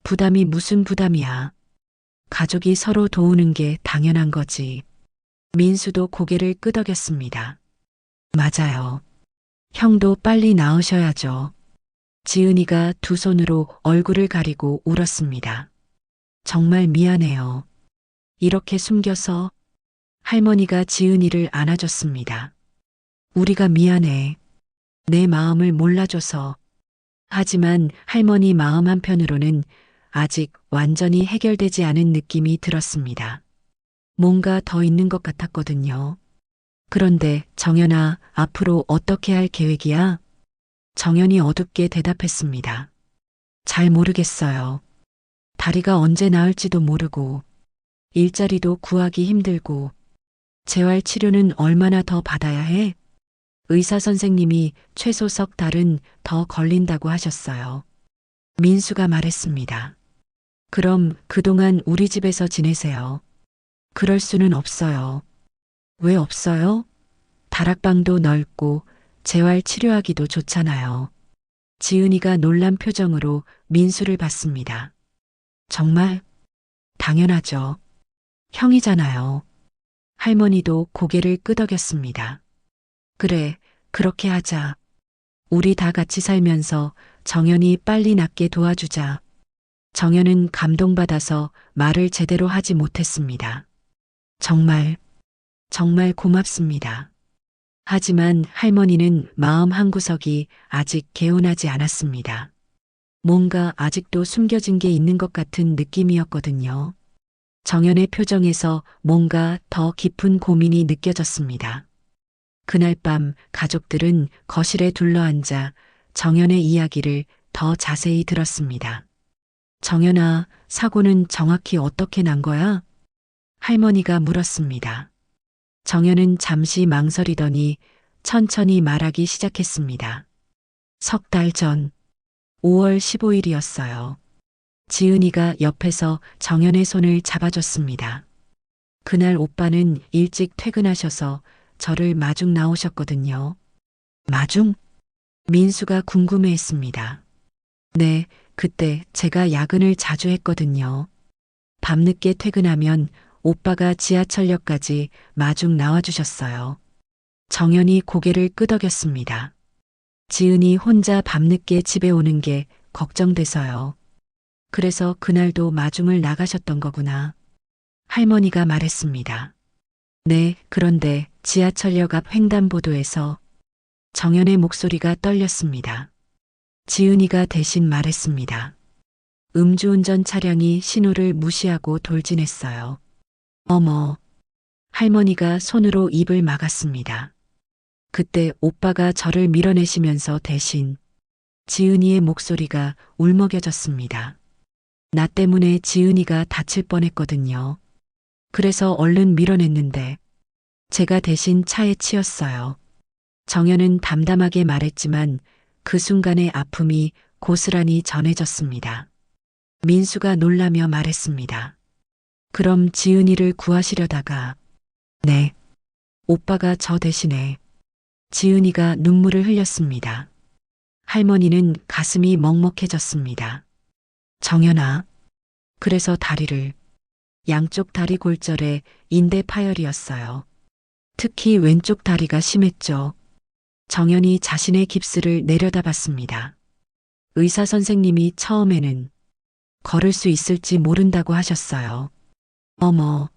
부담이 무슨 부담이야. 가족이 서로 도우는 게 당연한 거지. 민수도 고개를 끄덕였습니다. 맞아요. 형도 빨리 나으셔야죠. 지은이가 두 손으로 얼굴을 가리고 울었습니다. 정말 미안해요. 이렇게 숨겨서. 할머니가 지은이를 안아줬습니다. 우리가 미안해. 내 마음을 몰라줘서. 하지만 할머니 마음 한편으로는 아직 완전히 해결되지 않은 느낌이 들었습니다. 뭔가 더 있는 것 같았거든요. 그런데 정연아, 앞으로 어떻게 할 계획이야? 정연이 어둡게 대답했습니다. 잘 모르겠어요. 다리가 언제 나을지도 모르고, 일자리도 구하기 힘들고, 재활 치료는 얼마나 더 받아야 해? 의사 선생님이 최소 석 달은 더 걸린다고 하셨어요. 민수가 말했습니다. 그럼 그동안 우리 집에서 지내세요. 그럴 수는 없어요. 왜 없어요? 다락방도 넓고 재활 치료하기도 좋잖아요. 지은이가 놀란 표정으로 민수를 봤습니다. 정말? 당연하죠. 형이잖아요. 할머니도 고개를 끄덕였습니다. 그래, 그렇게 하자. 우리 다 같이 살면서 정연이 빨리 낫게 도와주자. 정연은 감동받아서 말을 제대로 하지 못했습니다. 정말 고맙습니다. 하지만 할머니는 마음 한구석이 아직 개운하지 않았습니다. 뭔가 아직도 숨겨진 게 있는 것 같은 느낌이었거든요. 정연의 표정에서 뭔가 더 깊은 고민이 느껴졌습니다. 그날 밤 가족들은 거실에 둘러앉아 정연의 이야기를 더 자세히 들었습니다. 정연아, 사고는 정확히 어떻게 난 거야? 할머니가 물었습니다. 정연은 잠시 망설이더니 천천히 말하기 시작했습니다. 석 달 전, 5월 15일이었어요. 지은이가 옆에서 정연의 손을 잡아줬습니다. 그날 오빠는 일찍 퇴근하셔서 저를 마중 나오셨거든요. 마중? 민수가 궁금해했습니다. 네, 그때 제가 야근을 자주 했거든요. 밤늦게 퇴근하면 오빠가 지하철역까지 마중 나와주셨어요. 정연이 고개를 끄덕였습니다. 지은이 혼자 밤늦게 집에 오는 게 걱정돼서요. 그래서 그날도 마중을 나가셨던 거구나. 할머니가 말했습니다. 네, 그런데 지하철역 앞 횡단보도에서 정연의 목소리가 떨렸습니다. 지은이가 대신 말했습니다. 음주운전 차량이 신호를 무시하고 돌진했어요. 어머. 할머니가 손으로 입을 막았습니다. 그때 오빠가 저를 밀어내시면서 대신 지은이의 목소리가 울먹여졌습니다. 나 때문에 지은이가 다칠 뻔했거든요. 그래서 얼른 밀어냈는데 제가 대신 차에 치였어요. 정연은 담담하게 말했지만 그 순간의 아픔이 고스란히 전해졌습니다. 민수가 놀라며 말했습니다. 그럼 지은이를 구하시려다가 네. 오빠가 저 대신에 지은이가 눈물을 흘렸습니다. 할머니는 가슴이 먹먹해졌습니다. 정연아. 그래서 다리를 양쪽 다리 골절에 인대 파열이었어요. 특히 왼쪽 다리가 심했죠. 정연이 자신의 깁스를 내려다봤습니다. 의사 선생님이 처음에는 걸을 수 있을지 모른다고 하셨어요. 어머.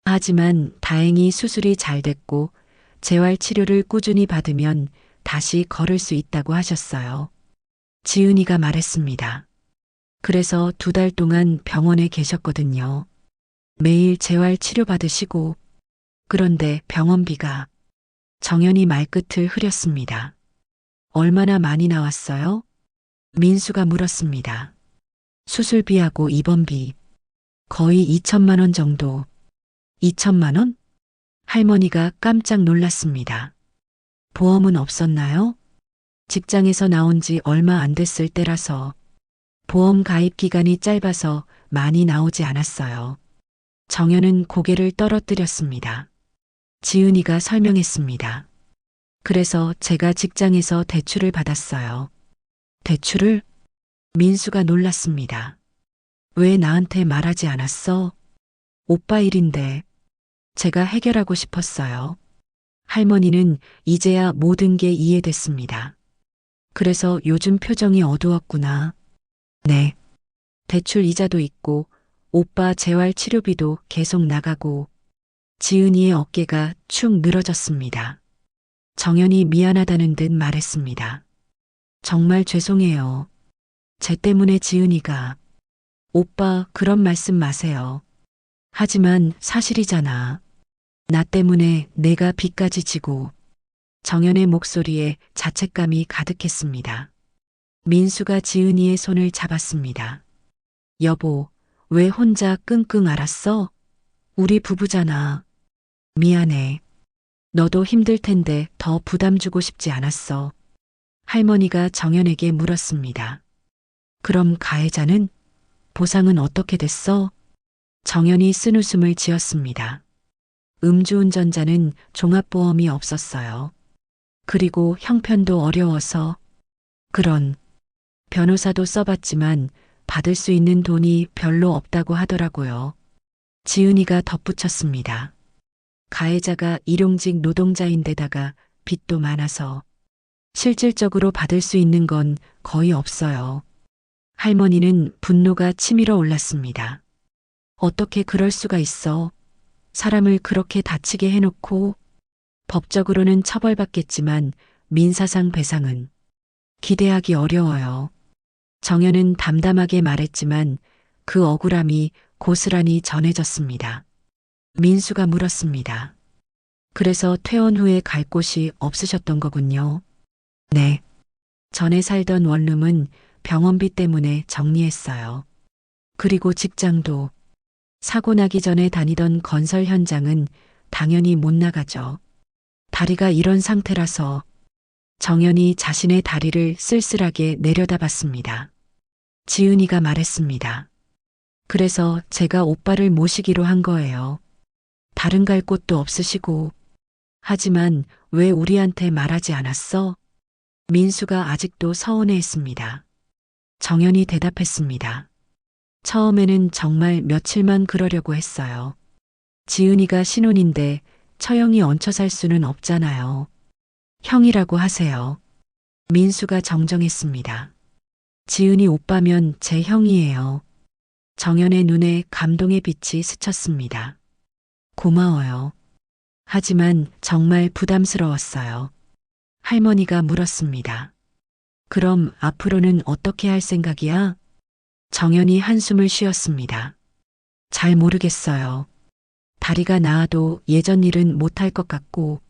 하지만 다행히 수술이 잘 됐고 재활 치료를 꾸준히 받으면 다시 걸을 수 있다고 하셨어요. 지은이가 말했습니다. 그래서 2달 동안 병원에 계셨거든요. 매일 재활 치료 받으시고 그런데 병원비가 정연이 말끝을 흐렸습니다. 얼마나 많이 나왔어요? 민수가 물었습니다. 수술비하고 입원비 거의 2천만 원 정도. 2천만 원? 할머니가 깜짝 놀랐습니다. 보험은 없었나요? 직장에서 나온 지 얼마 안 됐을 때라서 보험 가입 기간이 짧아서 많이 나오지 않았어요. 정연은 고개를 떨어뜨렸습니다. 지은이가 설명했습니다. 그래서 제가 직장에서 대출을 받았어요. 대출을? 민수가 놀랐습니다. 왜 나한테 말하지 않았어? 오빠 일인데 제가 해결하고 싶었어요. 할머니는 이제야 모든 게 이해됐습니다. 그래서 요즘 표정이 어두웠구나. 네. 대출 이자도 있고 오빠 재활 치료비도 계속 나가고 지은이의 어깨가 축 늘어졌습니다. 정연이 미안하다는 듯 말했습니다. 정말 죄송해요. 쟤 때문에 지은이가. 오빠 그런 말씀 마세요. 하지만 사실이잖아. 나 때문에 내가 빚까지 지고. 정연의 목소리에 자책감이 가득했습니다. 민수가 지은이의 손을 잡았습니다. 여보, 왜 혼자 끙끙 앓았어? 우리 부부잖아. 미안해. 너도 힘들 텐데 더 부담 주고 싶지 않았어. 할머니가 정연에게 물었습니다. 그럼 가해자는? 보상은 어떻게 됐어? 정연이 쓴웃음을 지었습니다. 음주운전자는 종합보험이 없었어요. 그리고 형편도 어려워서. 그런. 변호사도 써봤지만 받을 수 있는 돈이 별로 없다고 하더라고요. 지은이가 덧붙였습니다. 가해자가 일용직 노동자인데다가 빚도 많아서 실질적으로 받을 수 있는 건 거의 없어요. 할머니는 분노가 치밀어 올랐습니다. 어떻게 그럴 수가 있어? 사람을 그렇게 다치게 해놓고 법적으로는 처벌받겠지만 민사상 배상은 기대하기 어려워요. 정연은 담담하게 말했지만 그 억울함이 고스란히 전해졌습니다. 민수가 물었습니다. 그래서 퇴원 후에 갈 곳이 없으셨던 거군요. 네. 전에 살던 원룸은 병원비 때문에 정리했어요. 그리고 직장도 사고 나기 전에 다니던 건설 현장은 당연히 못 나가죠. 다리가 이런 상태라서 정연이 자신의 다리를 쓸쓸하게 내려다봤습니다. 지은이가 말했습니다. 그래서 제가 오빠를 모시기로 한 거예요. 다른 갈 곳도 없으시고. 하지만 왜 우리한테 말하지 않았어? 민수가 아직도 서운해했습니다. 정연이 대답했습니다. 처음에는 정말 며칠만 그러려고 했어요. 지은이가 신혼인데 처형이 얹혀 살 수는 없잖아요. 형이라고 하세요. 민수가 정정했습니다. 지은이 오빠면 제 형이에요. 정연의 눈에 감동의 빛이 스쳤습니다. 고마워요. 하지만 정말 부담스러웠어요. 할머니가 물었습니다. 그럼 앞으로는 어떻게 할 생각이야? 정연이 한숨을 쉬었습니다. 잘 모르겠어요. 다리가 나아도 예전 일은 못할 것 같고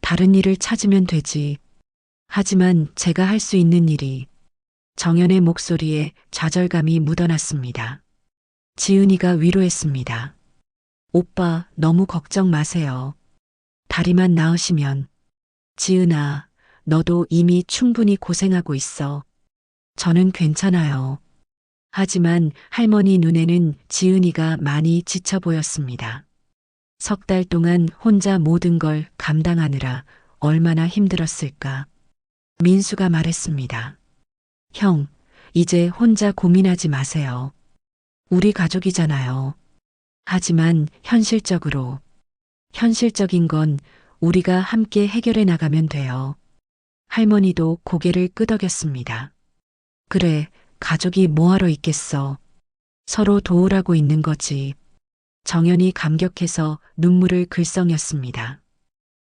다른 일을 찾으면 되지. 하지만 제가 할 수 있는 일이. 정연의 목소리에 좌절감이 묻어났습니다. 지은이가 위로했습니다. 오빠 너무 걱정 마세요. 다리만 나으시면. 지은아, 너도 이미 충분히 고생하고 있어. 저는 괜찮아요. 하지만 할머니 눈에는 지은이가 많이 지쳐 보였습니다. 3달 동안 혼자 모든 걸 감당하느라 얼마나 힘들었을까. 민수가 말했습니다. 형, 이제 혼자 고민하지 마세요. 우리 가족이잖아요. 하지만 현실적인 건 우리가 함께 해결해 나가면 돼요. 할머니도 고개를 끄덕였습니다. 그래, 가족이 뭐하러 있겠어. 서로 도우라고 있는 거지. 정연이 감격해서 눈물을 글썽였습니다.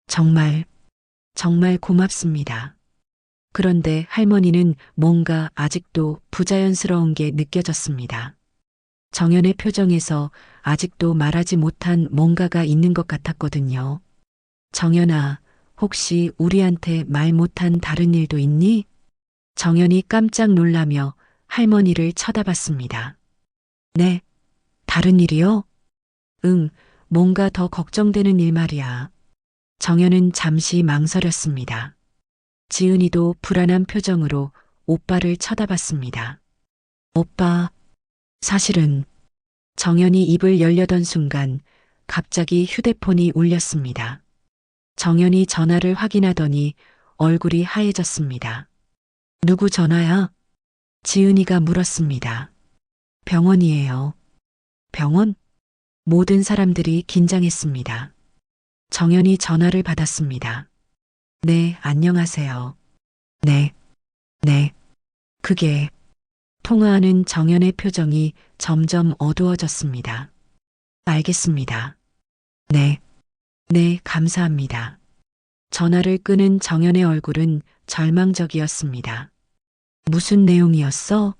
정말, 정말 고맙습니다. 그런데 할머니는 뭔가 아직도 부자연스러운 게 느껴졌습니다. 정연의 표정에서 아직도 말하지 못한 뭔가가 있는 것 같았거든요. 정연아, 혹시 우리한테 말 못한 다른 일도 있니? 정연이 깜짝 놀라며 할머니를 쳐다봤습니다. 네, 다른 일이요? 응, 뭔가 더 걱정되는 일 말이야. 정연은 잠시 망설였습니다. 지은이도 불안한 표정으로 오빠를 쳐다봤습니다. 오빠, 사실은 정연이 입을 열려던 순간 갑자기 휴대폰이 울렸습니다. 정연이 전화를 확인하더니 얼굴이 하얘졌습니다. 누구 전화야? 지은이가 물었습니다. 병원이에요. 병원? 모든 사람들이 긴장했습니다. 정연이 전화를 받았습니다. 네, 안녕하세요. 네, 네. 그게 통화하는 정연의 표정이 점점 어두워졌습니다. 알겠습니다. 네, 네, 감사합니다. 전화를 끄는 정연의 얼굴은 절망적이었습니다. 무슨 내용이었어?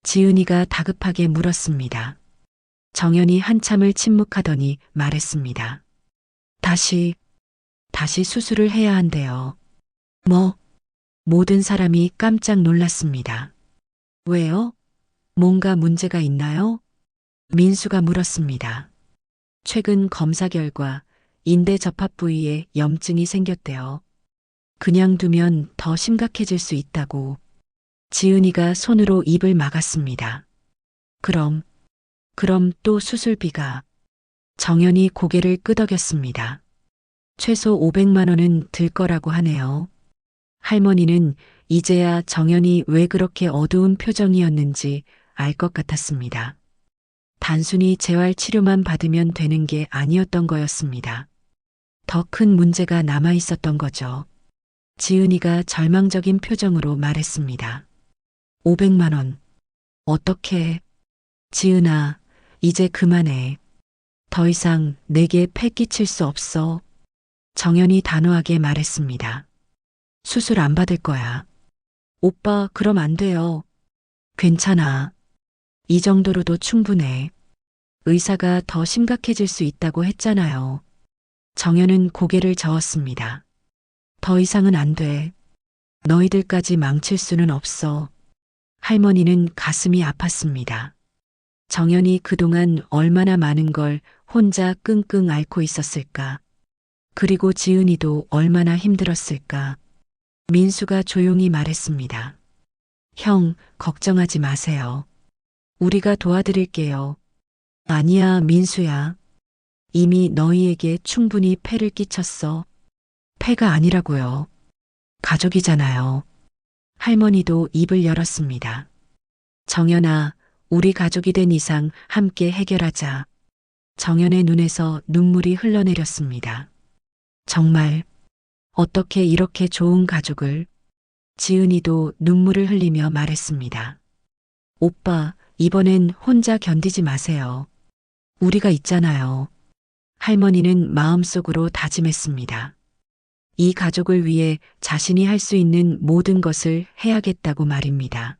지은이가 다급하게 물었습니다. 정연이 한참을 침묵하더니 말했습니다. 다시 수술을 해야 한대요. 뭐? 모든 사람이 깜짝 놀랐습니다. 왜요? 뭔가 문제가 있나요? 민수가 물었습니다. 최근 검사 결과 인대 접합 부위에 염증이 생겼대요. 그냥 두면 더 심각해질 수 있다고. 지은이가 손으로 입을 막았습니다. 그럼 또 수술비가. 정연이 고개를 끄덕였습니다. 최소 500만 원은 들 거라고 하네요. 할머니는 이제야 정연이 왜 그렇게 어두운 표정이었는지 알 것 같았습니다. 단순히 재활 치료만 받으면 되는 게 아니었던 거였습니다. 더 큰 문제가 남아 있었던 거죠. 지은이가 절망적인 표정으로 말했습니다. 500만 원. 어떻게? 지은아, 이제 그만해. 더 이상 내게 패 끼칠 수 없어. 정연이 단호하게 말했습니다. 수술 안 받을 거야. 오빠, 그럼 안 돼요. 괜찮아. 이 정도로도 충분해. 의사가 더 심각해질 수 있다고 했잖아요. 정연은 고개를 저었습니다. 더 이상은 안 돼. 너희들까지 망칠 수는 없어. 할머니는 가슴이 아팠습니다. 정연이 그동안 얼마나 많은 걸 혼자 끙끙 앓고 있었을까. 그리고 지은이도 얼마나 힘들었을까. 민수가 조용히 말했습니다. 형, 걱정하지 마세요. 우리가 도와드릴게요. 아니야, 민수야. 이미 너희에게 충분히 폐를 끼쳤어. 폐가 아니라고요. 가족이잖아요. 할머니도 입을 열었습니다. 정연아, 우리 가족이 된 이상 함께 해결하자. 정연의 눈에서 눈물이 흘러내렸습니다. 정말 어떻게 이렇게 좋은 가족을. 지은이도 눈물을 흘리며 말했습니다. 오빠, 이번엔 혼자 견디지 마세요. 우리가 있잖아요. 할머니는 마음속으로 다짐했습니다. 이 가족을 위해 자신이 할 수 있는 모든 것을 해야겠다고 말입니다.